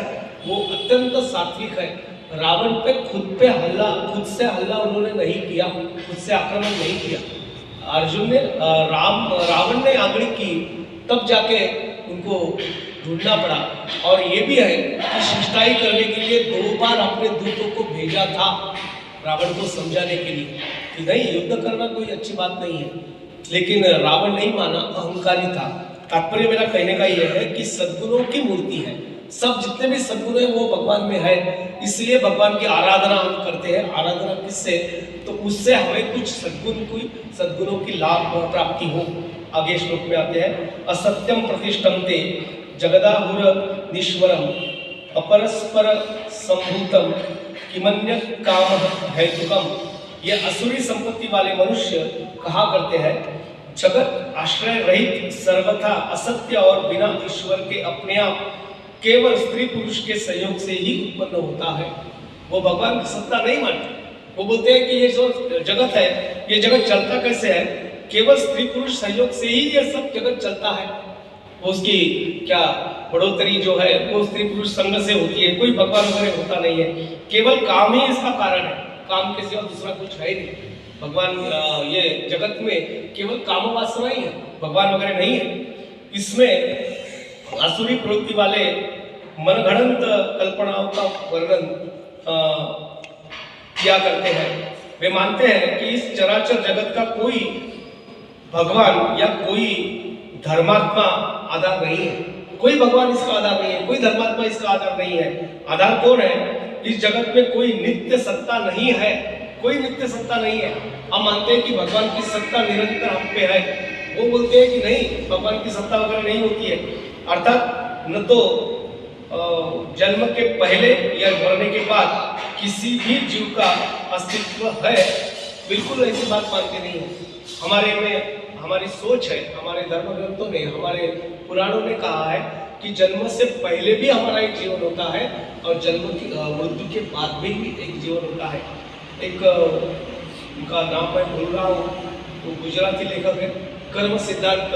वो अत्यंत सात्विक है। रावण पे खुद से हल्ला उन्होंने नहीं किया, खुद से आक्रमण नहीं किया। अर्जुन ने रावण ने आग्रह की, तब जाके उनको ढूंढना पड़ा। और ये भी है कि शिष्टाई करने के लिए 2 बार अपने दूतों को भेजा था रावण को समझाने के लिए कि नहीं, युद्ध करना कोई अच्छी बात नहीं है, लेकिन रावण नहीं माना, अहंकारी था। तात्पर्य मेरा कहने का यह है कि सद्गुणों की मूर्ति है, सब जितने भी सद्गुण है वो भगवान में है, इसलिए भगवान की आराधना हम करते हैं। आराधना किससे? तो उससे हमें कुछ सद्गुणों की लाभ प्राप्ति हो। आगे श्लोक में आते हैं, असत्यम प्रतिष्ठन्ते जगदाहुर निश्वरम अपरस्पर संभूतम किमन्य काम हेतुकम। ये असुरी संपत्ति वाले मनुष्य कहा करते हैं, जगत आश्रय रहित सर्वथा असत्य और बिना ईश्वर के अपने आप केवल स्त्री पुरुष के सहयोग से ही उत्पन्न होता है। वो भगवान की सत्ता नहीं मानते। वो बोलते हैं कि ये जो जगत है, ये जगत चलता कैसे है? केवल स्त्री पुरुष सहयोग से ही ये सब जगत चलता है। उसकी क्या बढ़ोतरी जो है वो स्त्री पुरुष संग से होती है, कोई भगवान वगैरह होता नहीं है। केवल काम ही इसका कारण है, काम के सिवा दूसरा कुछ है ही नहीं। भगवान ये जगत में केवल काम वासना ही है, भगवान वगैरह नहीं है। इसमें आसुरी प्रवृत्ति वाले मनगढ़ंत कल्पनाओं का वर्णन किया करते हैं। वे मानते हैं कि इस चराचर जगत का कोई भगवान या कोई धर्मात्मा आधार नहीं है, कोई भगवान इसका आधार नहीं है, कोई धर्मात्मा इसका आधार नहीं है। आधार कौन है? इस जगत में कोई नित्य सत्ता नहीं है, कोई नित्य सत्ता नहीं है। हम मानते हैं कि भगवान की सत्ता निरंतर हम पे है, वो बोलते हैं कि नहीं, भगवान की सत्ता वगैरह नहीं होती है। अर्थात न तो जन्म के पहले या मरने के बाद किसी भी जीव का अस्तित्व है, बिल्कुल ऐसी बात मानते नहीं है। हमारे में हमारी सोच है, हमारे धर्म ग्रंथों ने, हमारे पुराणों ने कहा है कि जन्म से पहले भी हमारा एक जीवन होता है और जन्म की मृत्यु के बाद भी एक जीवन होता है। एक उनका नाम मैं भूल रहा हूँ, वो गुजराती लेखक है, कर्म सिद्धांत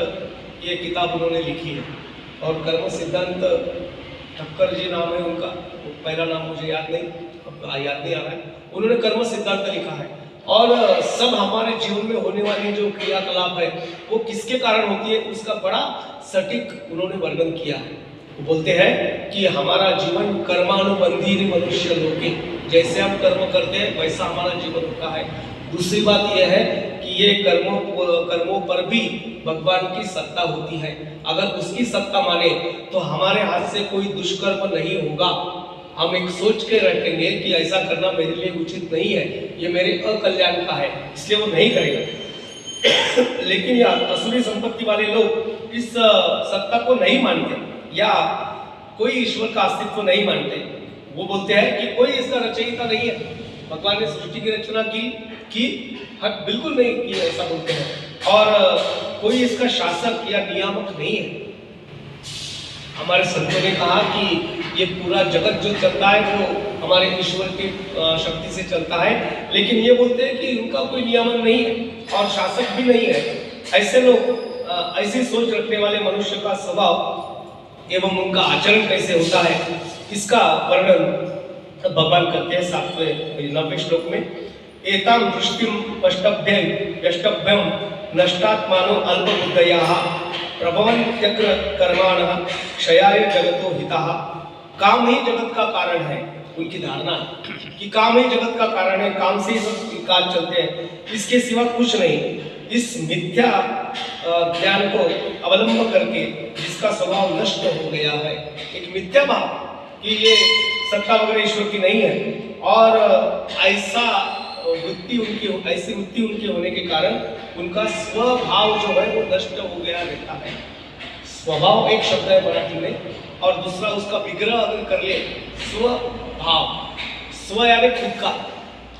ये किताब उन्होंने लिखी है। और कर्म सिद्धांत ठक्कर जी नाम है उनका, पहला नाम मुझे याद नहीं आ रहा है। उन्होंने कर्म सिद्धांत लिखा है और सब हमारे जीवन में होने वाली जो क्रियाकलाप है वो किसके कारण होती है उसका बड़ा सटीक उन्होंने वर्णन किया है। वो बोलते हैं कि हमारा जीवन कर्मानुबंधी मनुष्य लोके, जैसे हम कर्म करते हैं वैसा हमारा जीवन होता है। दूसरी बात यह है कि ये कर्मों पर भी भगवान की सत्ता होती है। अगर उसकी सत्ता माने तो हमारे हाथ से कोई दुष्कर्म नहीं होगा। हम एक सोच के रखेंगे कि ऐसा करना मेरे लिए उचित नहीं है, ये मेरे अकल्याण का है, इसलिए वो नहीं करेगा। लेकिन यार असुरी संपत्ति वाले लोग इस सत्ता को नहीं मानते या कोई ईश्वर का अस्तित्व नहीं मानते। वो बोलते हैं कि कोई इसका रचयिता नहीं है, भगवान ने सृष्टि की रचना की हक बिल्कुल नहीं की, ऐसा बोलते हैं। और कोई इसका शासक या नियामक नहीं है। हमारे संतों ने कहा कि ये पूरा जगत जो चलता है वो हमारे ईश्वर की शक्ति से चलता है, लेकिन ये बोलते हैं कि उनका कोई नियमन नहीं है और शासक भी नहीं है। ऐसे लोग ऐसी सोच रखने वाले मनुष्य का स्वभाव एवं उनका आचरण कैसे होता है इसका वर्णन भगवान करते हैं 7वें श्लोक में। एतां दृष्टिं पष्टभ्यं नष्टात्मानो अल्पबुद्धयाः प्रभवन्त्यग्र कर्माणः क्षयाय जगतो हितः। काम ही जगत का कारण है, उनकी धारणा कि काम ही जगत का कारण है, काम से ही सब काल चलते हैं, इसके सिवा कुछ नहीं। इस मिथ्या ज्ञान को अवलंब करके जिसका स्वभाव नष्ट हो गया है, एक मिथ्या भाव कि ये सत्ता वगैरह ईश्वर की नहीं है और ऐसी वृत्ति उनकी होने के कारण उनका स्वभाव जो है वो नष्ट हो गया रहता है। स्वभाव एक शब्द है मराठी में, और दूसरा उसका विग्रह अगर कर ले स्वभाव, स्व यानी खुद का,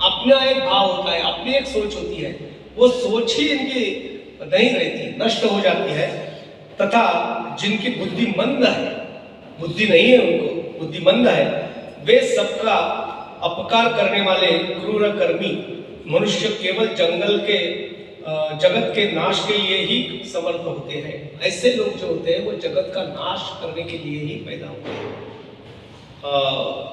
अपना एक भाव होता है, अपनी एक सोच होती है, वो सोच ही इनकी नहीं रहती, नष्ट हो जाती है। तथा जिनकी बुद्धि मंद है, बुद्धि नहीं है उनको, बुद्धि मंद है, वे सबका अपकार करने वाले क्रूर कर्मी मनुष्य केवल जगत के नाश के लिए ही समर्थ होते हैं। ऐसे लोग जो होते हैं वो जगत का नाश करने के लिए ही पैदा होते हैं।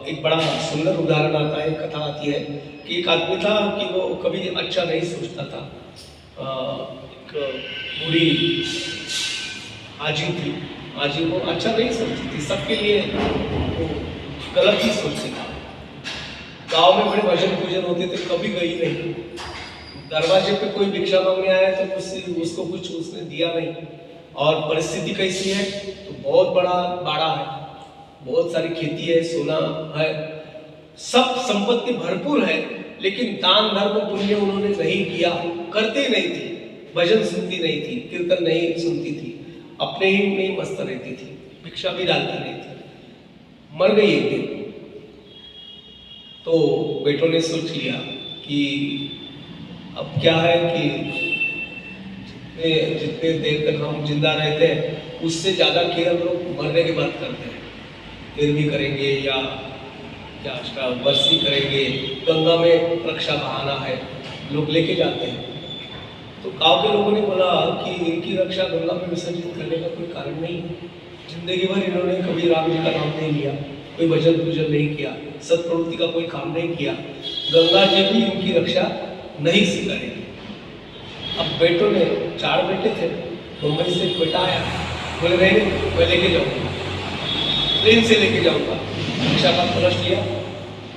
एक बड़ा सुंदर उदाहरण आता है, कथा आती है कि एक आदमी था कि वो कभी अच्छा नहीं सोचता था। एक बूढ़ी आजी थी, आजी वो अच्छा नहीं सोचती थी, सबके लिए वो गलत ही सोचती था। गांव में बड़े भजन पूजन होते थे, कभी गई नहीं। दरवाजे पे कोई भिक्षा मांगने आया तो उसको कुछ उसने दिया नहीं। और परिस्थिति कैसी है तो बहुत बड़ा बाड़ा है, बहुत सारी खेती है, सोना है, सब संपत्ति भरपूर है, लेकिन दान धर्म पुण्य उन्होंने नहीं किया, करती नहीं थी, भजन सुनती नहीं थी, कीर्तन नहीं सुनती थी, अपने ही में मस्त रहती थी, भिक्षा भी डालती नहीं थी। मर गई एक दिन तो बेटों ने सोच लिया कि अब क्या है कि जितने देर तक हम जिंदा रहते हैं उससे ज़्यादा केयर लोग मरने के बाद करते हैं। तेरहवीं करेंगे या क्या बरसी करेंगे, गंगा में रक्षा बहाना है, लोग लेके जाते हैं। तो गांव के लोगों ने बोला कि इनकी रक्षा गंगा में विसर्जित करने का कोई कारण नहीं है। जिंदगी भर इन्होंने कभी राम जी का नाम नहीं लिया, कोई भजन पूजन नहीं किया, सत्प्रवृत्ति का कोई काम नहीं किया, गंगा जी भी इनकी रक्षा नहीं करेगी। अब बेटों ने 4 बेटे थे, मुंबई से एक बेटा आया, बोले नहीं मैं लेके जाऊँगा, ट्रेन से लेके जाऊँगा। रक्षा का कलश लिया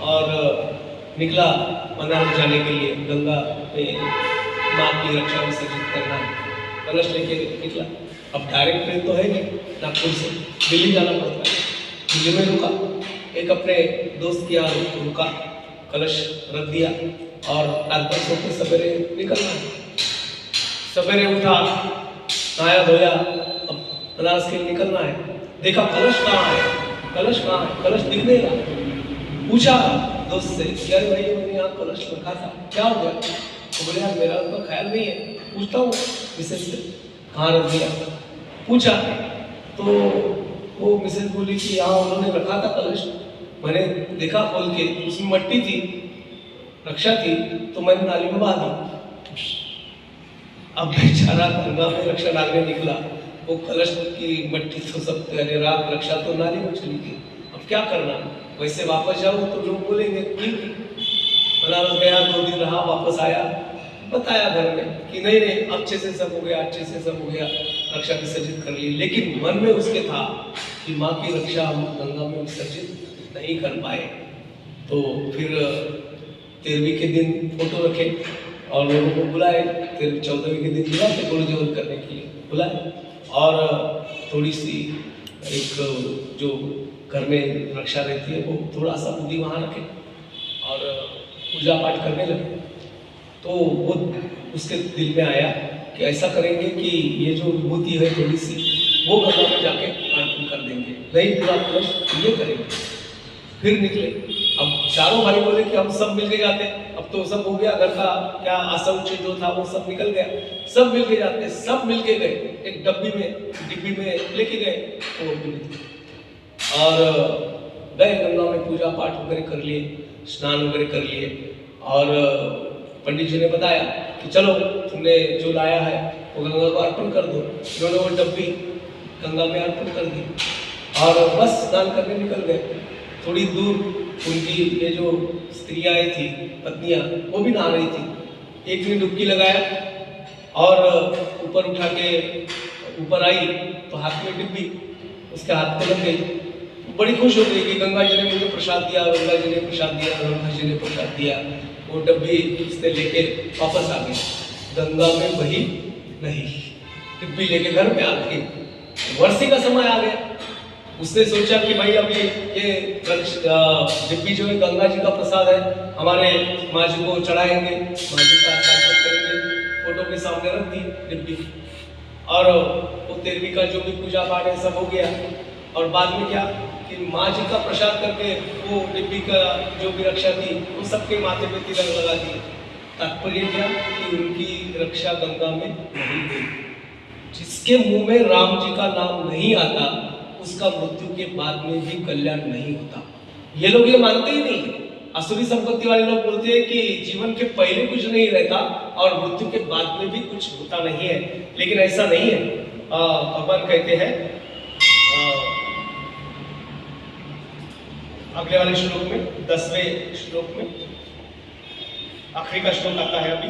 और निकला बनारस जाने के लिए, गंगा में माँ की रक्षा विसर्जित करना है, कलश लेके निकला। अब डायरेक्ट ट्रेन तो है नहीं, नागपुर से दिल्ली जाना पड़ता है। दिल्ली में रुका, एक अपने दोस्त के यहाँ रुका, कलश रख दिया और रात भर सो के सवेरे निकलना है। सवेरे उठा, नहाया धोया, अब बनारस के लिए निकलना है। देखा कलश कहाँ है, कलश कहाँ है, कलश दिख नहीं रहा। पूछा दोस्त से, यार भाई मैंने यहाँ कलश रखा था, क्या हो गया? तो बोले यार मेरा उनका ख्याल नहीं है, पूछता हूँ मिसेज से कहाँ रख दिया। पूछा तो वो मिसेज बोली कि यहाँ उन्होंने रखा था कलश, मैंने देखा खोल के, उसमें मट्टी थी, रक्षा थी, तो मैंने नाली में बहा दी। अब बेचारा गंगा में रक्षा डालने निकला, वो कलश की मट्टी तो सब अरे रात, रक्षा तो नाली में चली गई। अब क्या करना? वैसे वापस जाओ तो लोग बोलेंगे ठीक, बनारस गया 2 दिन रहा, वापस आया, बताया घर में कि नहीं नहीं अच्छे से सब हो गया, अच्छे से सब हो गया, रक्षा विसर्जित कर ली। लेकिन मन में उसके था कि माँ की रक्षा हम गंगा में विसर्जित नहीं कर पाए। तो फिर 13वीं के दिन फोटो रखे और लोगों को बुलाए, फिर 14वीं के दिन बुलाते गुरुजोर करने के लिए बुलाए और थोड़ी सी एक जो घर में रक्षा रहती है वो थोड़ा सा बुद्धि वहाँ रखे और पूजा पाठ करने लगे। तो वो उसके दिल में आया कि ऐसा करेंगे कि ये जो विभूति है थोड़ी सी वो गंगा में जाके अर्पण कर देंगे, नहीं पूरा कलश ये करेंगे। फिर निकले। अब चारों भाई बोले कि हम सब मिल के जाते, अब तो सब हो गया, घर का क्या आसौच जो था वो सब निकल गया, सब मिल के जाते। सब मिल के गए, एक डिब्बी में लेके गए तो और गए गंगा में, पूजा पाठ वगैरह कर लिए, स्नान वगैरह कर लिए और पंडित जी ने बताया कि चलो तुमने जो लाया है वो गंगा को अर्पण कर दो। उन्होंने वो डब्बी गंगा में अर्पण कर दी और बस स्नान करने निकल गए। थोड़ी दूर उनकी ये जो स्त्रियाँ थी, पत्नियाँ, वो भी नहा रही थी। एक ने डुबकी लगाया और ऊपर उठा के ऊपर आई तो हाथ में डिब्बी उसके हाथ में लग गई। बड़ी खुश हो गई कि गंगा जी ने मुझे प्रसाद दिया, गंगा जी ने प्रसाद दिया, गंगा जी ने प्रसाद दिया। वो डब्बी उसने लेके वापस आ गई, गंगा में बही नहीं, डिब्बी लेके घर में आ गई। वर्षी का समय आ गया, उसने सोचा कि भाई अभी ये डिब्बी जो है गंगा जी का प्रसाद है, हमारे माँ जी को चढ़ाएंगे, माँ जी का आशीर्वाद करेंगे। फोटो के सामने रख दी डिब्बी और वो 13वीं का जो भी पूजा पाठ है सब हो गया। और बाद में क्या कि माँ जी का प्रसाद करके वो डिब्बी का जो भी रक्षा थी वो सबके माथे पे तिलक लगा दिए। तात्पर्य क्या कि उनकी रक्षा गंगा में नहीं गई। जिसके मुंह में राम जी का नाम नहीं आता उसका मृत्यु के बाद में भी कल्याण नहीं होता। ये लोग ये मानते ही नहीं। असुरी संपत्ति वाले लोग बोलते हैं कि जीवन के पहले कुछ नहीं रहता और मृत्यु के बाद में भी कुछ होता नहीं है, लेकिन ऐसा नहीं है। भगवान कहते हैं अगले वाले श्लोक में, 10वें श्लोक में, आखिरी का श्लोक आता है अभी।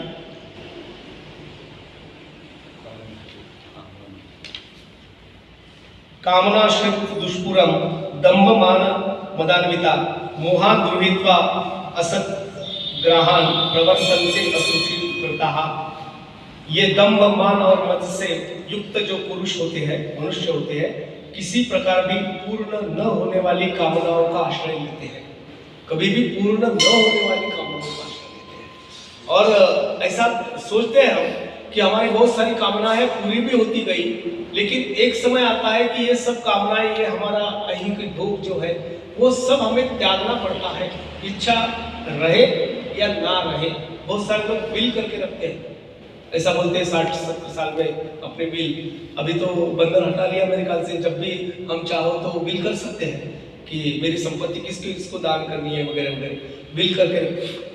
कामनाश्रित दुष्पुरम दंभ मान मदान्विता मोहान दुर्हित्वा असत ग्रहान प्रवर्तन्ते असुचि कृताः। ये दंभ मान और मद से युक्त जो पुरुष होते हैं, मनुष्य होते हैं, किसी प्रकार भी पूर्ण न होने वाली कामनाओं का आश्रय लेते हैं। कभी भी पूर्ण न होने वाली कामनाओं का आश्रय लेते हैं और ऐसा सोचते हैं हम कि हमारी बहुत सारी कामनाएं पूरी भी होती गई, लेकिन एक समय आता है कि ये सब कामनाएं, ये हमारा ऐहिक भोग जो है वो सब हमें त्यागना पड़ता है, इच्छा रहे या ना रहे। बहुत सारे लोग बिल करके रखते हैं, ऐसा बोलते हैं 60-70 साल में अपने बिल। अभी तो बंधन हटा लिया मेरे ख्याल से, जब भी हम चाहो तो बिल कर सकते हैं कि मेरी संपत्ति किसकी किसको दान करनी है वगैरह वगैरह। बिल करके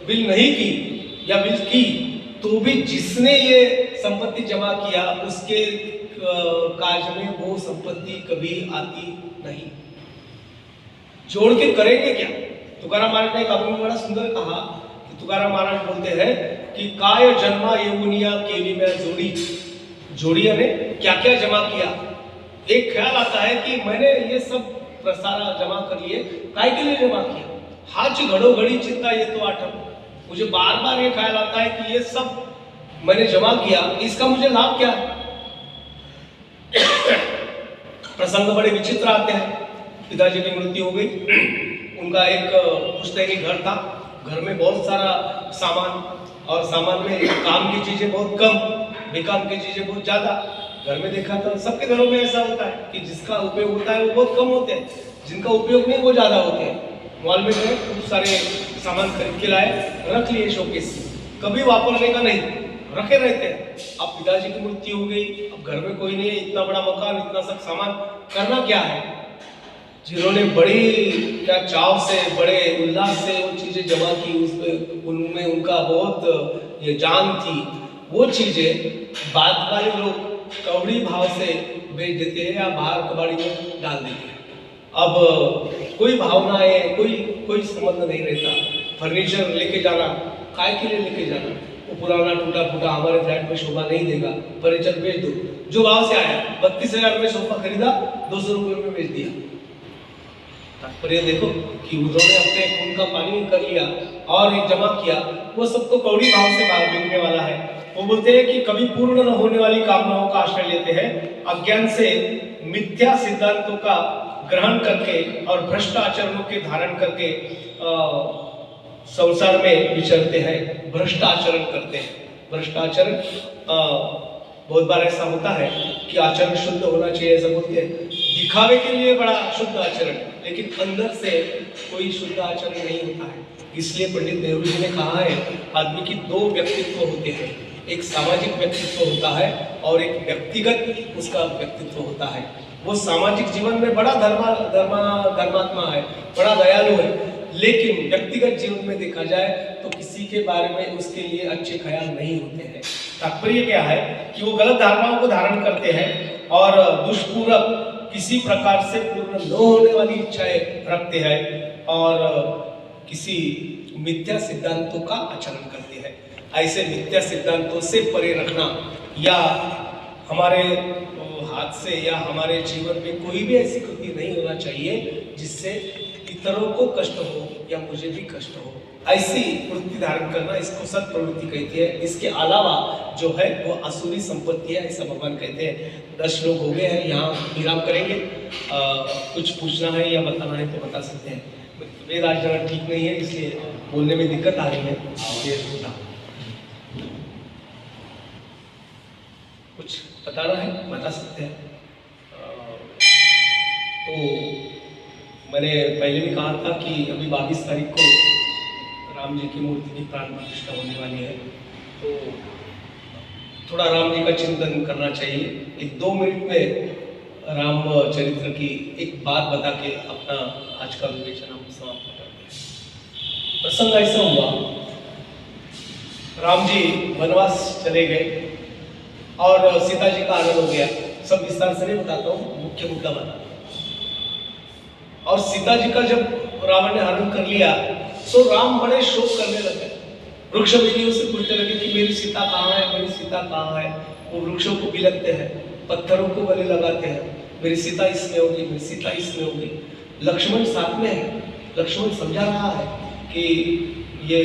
बिल नहीं की या बिल की तो भी जिसने ये संपत्ति जमा किया, उसके काज में वो संपत्ति कभी आती नहीं। जोड़ के करेंगे क्या? तुकाराम महाराज ने कभी बड़ा सुंदर कहा कि तुकाराम महाराज बोलते हैं कि काय जन्मा येऊनिया केली मैं जोड़ी। जोड़ी ने क्या क्या जमा किया। एक ख्याल आता है कि मैंने ये सब प्रसारा जमा कर लिए, काय के लिए जमा किया? हाच घड़ो घड़ी चिंता ये तो आठम। मुझे बार बार ये ख्याल आता है कि ये सब मैंने जमा किया, इसका मुझे लाभ क्या है? प्रसंग बड़े विचित्र आते हैं। पिताजी की मृत्यु हो गई, उनका एक पुश्तैनी घर था, घर में बहुत सारा सामान और सामान में काम की चीजें बहुत कम, बेकाम की चीजें बहुत ज्यादा। घर में देखा तो सबके घरों में ऐसा होता है कि जिसका उपयोग होता है वो बहुत कम होते हैं, जिनका उपयोग नहीं वो ज्यादा होते हैं। मॉल में गए, खूब सारे सामान खरीद के लाए, रख लिए शोकेस, कभी वापरने का नहीं, रखे रहते हैं। अब पिताजी की मृत्यु हो गई, अब घर में कोई नहीं है, इतना बड़ा मकान, इतना सब सामान, करना क्या है? जिन्होंने बड़ी क्या चाव से, बड़े उल्लास से वो चीजें जमा की, उसमें उनमें उनका बहुत ये जान थी, वो चीजें बाद वाले लोग कौड़ी भाव से बेच देते हैं या बाहर कबाड़ी में डाल देते हैं। अब कोई भावना है, कोई संबंध नहीं रहता। फर्नीचर लेके जाना, काय के लिए लेके जाना? वो पुराना टूटा फूटा हमारे फ्लैट में शोभा नहीं देगा, फर्नीचर बेच दो। जो भाव से आया, 32,000 में सोफा खरीदा, 200 रुपये में बेच दिया। तात्पर्य देखो कि उन्होंने अपने खून का पानी कर लिया और एक जमा किया, वो सबको कौड़ी भाव से बिकने वाला है। वो बोलते हैं कि कभी पूर्ण न होने वाली कामनाओं का आश्रय लेते हैं, अज्ञान से मिथ्या सिद्धांतों का ग्रहण करके और भ्रष्ट आचरणों के धारण करके संसार में विचरते हैं, भ्रष्ट आचरण करते हैं। भ्रष्ट आचरण बहुत बार ऐसा होता है कि आचरण शुद्ध होना चाहिए, ऐसा बोलते हैं, दिखावे के लिए बड़ा शुद्ध आचरण, लेकिन अंदर से कोई शुद्ध आचरण नहीं होता है। इसलिए पंडित नेहरू जी ने कहा है, आदमी की दो व्यक्तित्व होते हैं, एक सामाजिक व्यक्तित्व होता है और एक व्यक्तिगत उसका व्यक्तित्व होता है। वो सामाजिक जीवन में बड़ा धर्मात्मा है, बड़ा दयालु है, लेकिन व्यक्तिगत जीवन में देखा जाए तो किसी के बारे में उसके लिए अच्छे ख्याल नहीं होते हैं। तात्पर्य क्या है कि वो गलत धारणाओं को धारण करते हैं और दुष्पूर्वक किसी प्रकार से पूर्ण न होने वाली इच्छाएं रखते हैं और किसी मिथ्या सिद्धांतों का आचरण करते हैं। ऐसे मिथ्या सिद्धांतों से परे रखना, या हमारे हाथ से या हमारे जीवन में कोई भी ऐसी कृति नहीं होना चाहिए जिससे इतरों को कष्ट हो या मुझे भी कष्ट हो। ऐसी वृत्ति धारण करना, इसको सत प्रवृत्ति कहती है। इसके अलावा जो है वो असुरी संपत्ति है, ऐसा भगवान कहते हैं। 10 लोग हो गए हैं, यहाँ विराम करेंगे। कुछ पूछना है या बताना है तो बता सकते हैं। मेरा आज जरा ठीक नहीं है, इसलिए बोलने में दिक्कत आ रही है। कुछ बताना है बता सकते हैं। तो मैंने पहले भी कहा था कि अभी 22 तारीख को राम जी की मूर्ति की प्राण प्रतिष्ठा होने वाली है, तो थोड़ा राम जी का चिंतन करना चाहिए। एक 2 मिनट में राम चरित्र की एक बात बता के अपना आज का विवेचन हम समाप्त करते हैं। प्रसंग ऐसा हुआ, राम जी वनवास चले गए और सीता जी का आनंद हो गया। सब विस्तार से नहीं बताता हूँ, मुख्य मुद्दा बता। और सीता जी का जब रावण ने हरण कर लिया तो राम बड़े शोक करने लगे। वृक्ष विधियों से पूछने लगे कि मेरी सीता कहाँ है, मेरी सीता कहाँ है। वो वृक्षों को बिलकते हैं, पत्थरों को गले लगाते हैं, मेरी सीता इसमें होगी, मेरी सीता इसमें होगी। लक्ष्मण साथ में है, लक्ष्मण समझा रहा है कि ये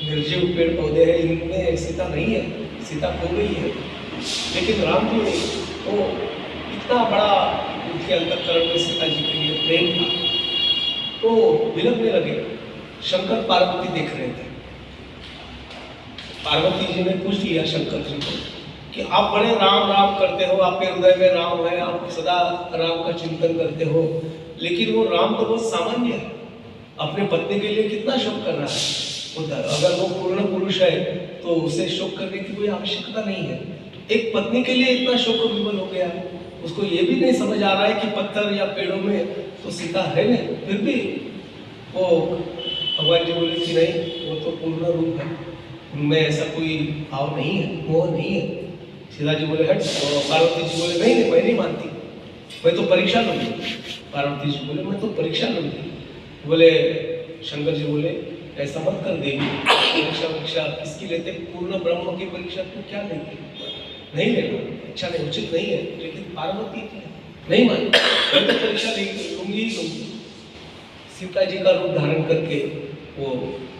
निर्जीव पेड़ पौधे हैं, इनमें सीता नहीं है, सीता खो गई है। लेकिन राम जी ने तो इतना बड़ा उनके अंतःकरण में सीता जी के लिए प्रेम था, तो बिलकने लगे। शंकर पार्वती देख रहे थे। पार्वती जी ने पूछ लिया शंकर जी को कि आप बड़े राम राम करते हो, आपके हृदय में राम है, आप सदा राम का चिंतन करते हो, लेकिन वो राम तो बहुत सामान्य है, अपने पत्नी के लिए कितना शोक कर रहा है। अगर वो पूर्ण पुरुष है तो उसे शोक करने की कोई आवश्यकता नहीं है। एक पत्नी के लिए इतना शोक विवल हो गया है, उसको ये भी नहीं समझ आ रहा है कि पत्थर या पेड़ों में तो सीता है नहीं, फिर भी वो भगवान जी बोले कि नहीं, वो तो पूर्ण रूप है, उनमें ऐसा कोई भाव नहीं है, मोह नहीं है, सीता जी बोले हट, तो पार्वती जी बोले नहीं नहीं मैं नहीं मानती, मैं तो परीक्षा लूंगी। पार्वती जी बोले मैं तो परीक्षा लूंगी। बोले शंकर जी बोले ऐसा मत कर देवी, परीक्षा किसकी लेते, पूर्ण ब्रह्म की परीक्षा तू क्या लेती, नहीं लेना, अच्छा नहीं, उचित नहीं है। लेकिन पार्वती नहीं मानी, मैं तो परीक्षा लूंगी ही लूंगी। सीता जी का रूप धारण करके वो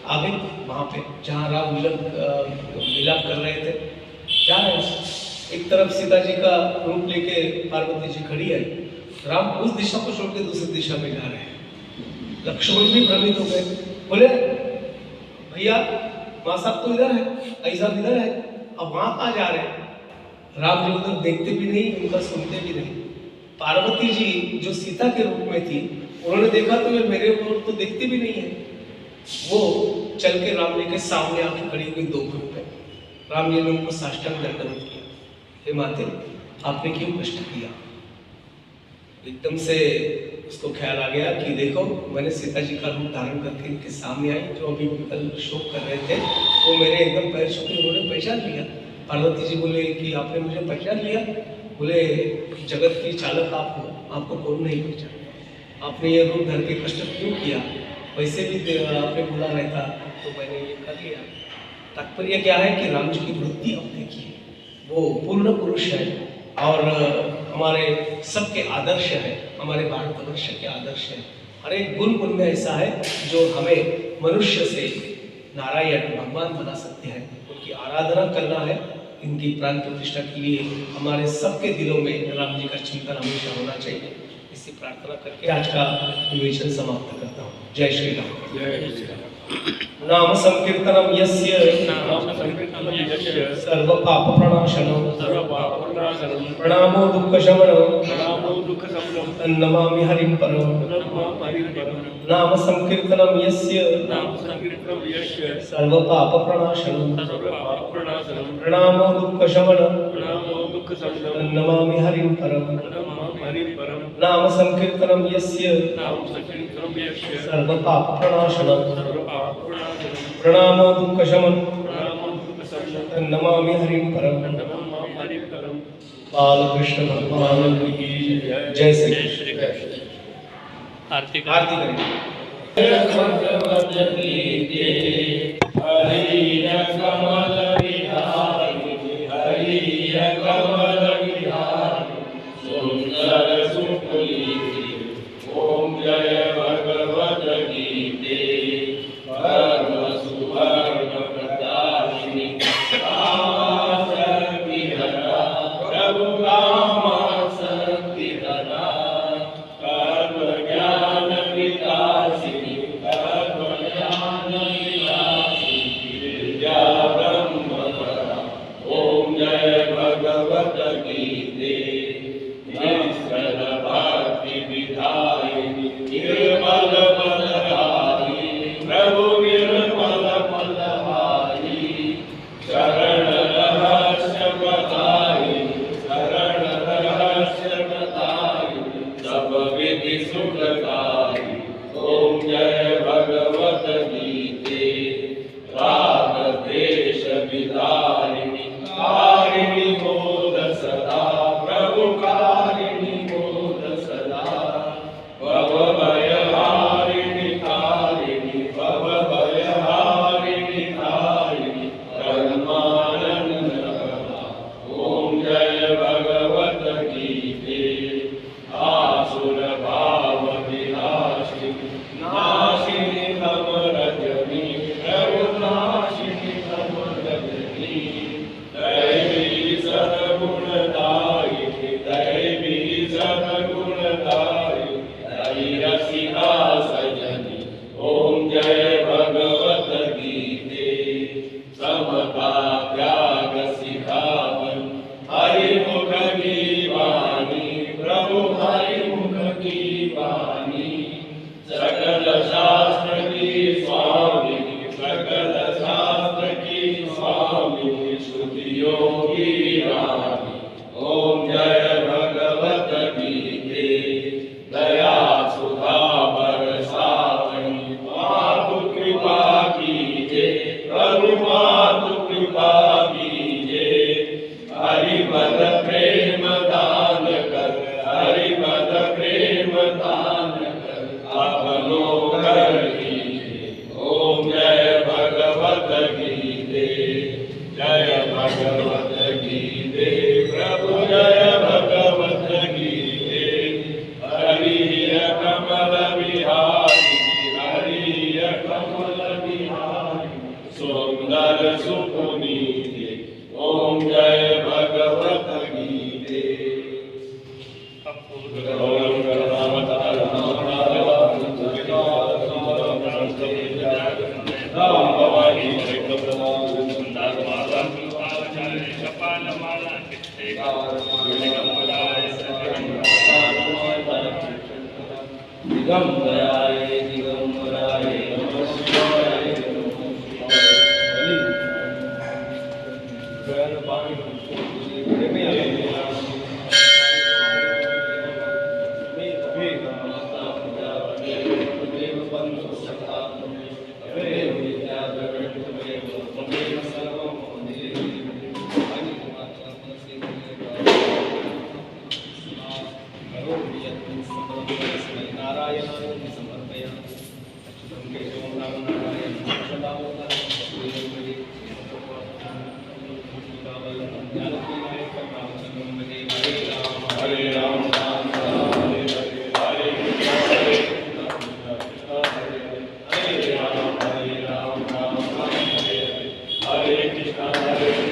आ गई वहाँ पे जहाँ राम मिलाप कर रहे थे। जा रहे हैं, एक तरफ सीता जी का रूप लेके पार्वती जी खड़ी है, राम उस दिशा को छोड़ के दूसरी दिशा में जा रहे हैं। लक्ष्मण भी भ्रमित हो गए, बोले भैया माँ साहब तो इधर है, ऐसा इधर है, अब वहां कहाँ जा रहे हैं। राम जी उधर देखते भी नहीं, उनका सुनते भी नहीं। पार्वती जी जो सीता के रूप में थी, उन्होंने देखा तो मेरे ऊपर तो देखते भी नहीं है। वो चल के राम जी के सामने आके खड़ी हुई 2 फुट पे। राम जी ने उनको साष्टांग दंडवत किया, हे माते आपने क्यों कष्ट किया। एकदम से उसको ख्याल आ गया कि देखो मैंने सीता जी का रूप धारण करके इनके सामने आई, जो अभी कल शोक कर रहे थे वो मेरे एकदम पैर छूके उन्होंने पहचान लिया। पार्वती जी बोले कि आपने मुझे पहचान लिया। बोले जगत की चालक आप हो, आपको कौन नहीं पहचान, आपने ये रूप धर के कष्ट क्यों किया, वैसे भी आपने बोला रहता तो मैंने ये कर लिया। तात्पर्य क्या है कि राम जी की वृत्ति आप देखिए, वो पूर्ण पुरुष है और हमारे सबके आदर्श है, हमारे भारतवर्ष के आदर्श है। हर एक गुण उनमें ऐसा है जो हमें मनुष्य से नारायण भगवान बना सकते हैं। उनकी आराधना करना है, इनकी प्राण प्रतिष्ठा के लिए हमारे सबके दिलों में राम जी का चिंतन हमेशा होना चाहिए। इसी प्रार्थना करके आज का विवेचन समाप्त करता हूँ। जय श्री राम। जय श्री राम। नाम संकीर्तनम यस्य सर्व पाप प्रणाशनम प्रणामो दुःख शमनम तन्नमामि हरिं परम। नाम संकीर्तनम यस्य सर्व पाप प्रणाशनम प्रणामो दुःख शमनम तन्नमामि हरिं परम। नाम संकीर्तनम यस्य सर्व पाप प्रणाशनम प्रणामो दुःख शमनम तन्नमामि हरिं परम। बालकृष्ण भगवान की जय श्री कृष्ण। आरती करें। नासिक दिगंबराय दिगंबराय नमः शिवाय नारायणाय समर्पयामि केशवं नारायणं हरे राम राम राम हरे हरे हरे राम राम हरे हरे कृष्ण कृष्ण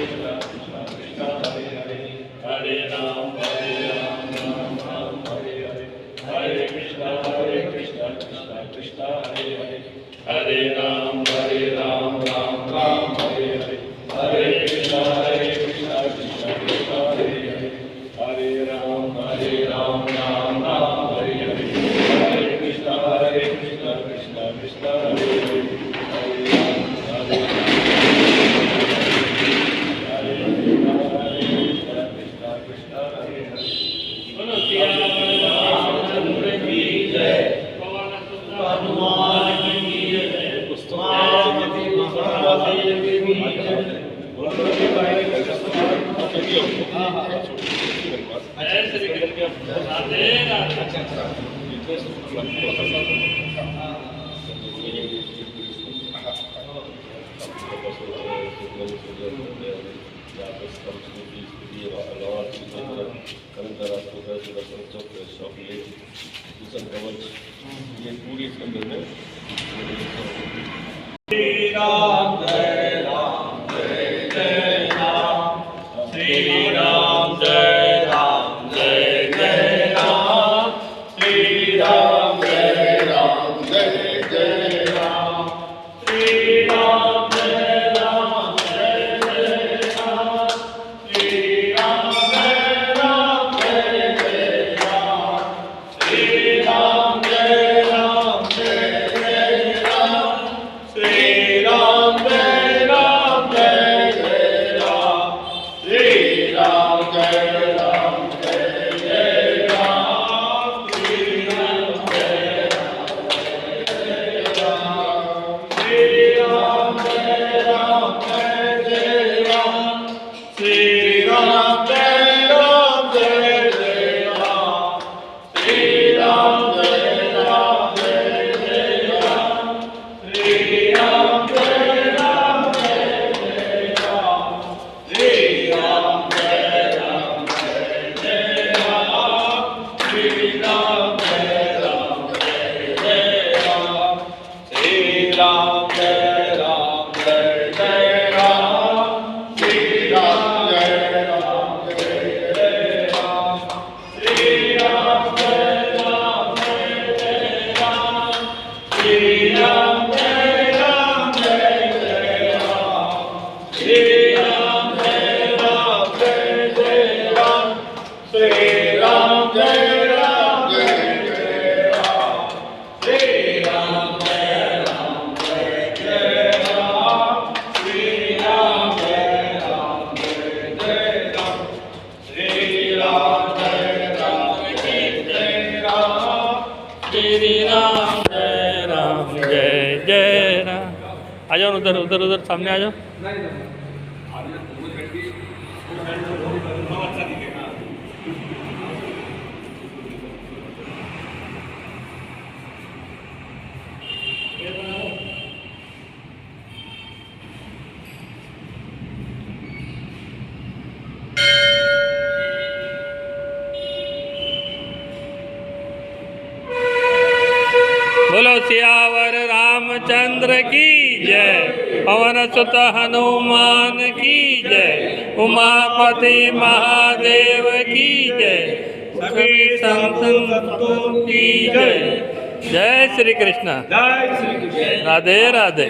कृष्ण हरे हरे हरे राम राम राम हरे हरे हरे कृष्ण कृष्ण कृष्ण कृष्ण हरे हरे हरे राम राम राम हरे हरे हरे कृष्ण कृष्ण कृष्ण कृष्ण हरे हरे हरे राम राम राम हरे हरे हरे कृष्ण कृष्ण कृष्ण कृष्ण हरे हरे हरे राम हरे कृष्ण कृष्ण कृष्ण हरे हरे बोलो सियावर रामचंद्र की जय पवन सुत हनुमान की जय उस्तादी महादेव की जय बोलो जी भाई जय श्री कृष्ण राधे राधे ये पूरी इसके अंदर में श्री राम जय राम जय जय राम श्री राम जय राम जय जय राम श्री राम जय राम जय जय राम श्री राम जय राम जय जय राम श्री राम जय राम जय जय राम श्री राम जय राम जय जय राम श्री राम जय राम जय जय राम श्री राम जय राम जय जय राम श्री राम जय राम जय राम जय राम श्री राम जय राम जय जय राम श्री राम जय राम जय जय राम श्री राम जय राम जय जय राम श्री राम जय राम जय जय राम श्री राम जय राम जय जय राम श्री राम जय राम जय जय राम श्री राम जय राम जय जय राम श्री राम जय राम जय जय राम श्री राम जय राम जय जय राम श्री राम जय राम जय जय राम श्री राम जय राम जय जय राम श्री राम जय राम जय जय राम श्री राम जय राम जय जय राम श्री राम जय राम जय जय राम श्री राम जय जय राम। आ जाओ उधर उधर उधर सामने आ जाओ। बोलो सियावर रामचंद्र की जय, पवन सुत हनुमान की जय, उमापति महादेव की जय, सभी संतों की जय। जय श्री कृष्ण। जय श्री कृष्ण। राधे राधे।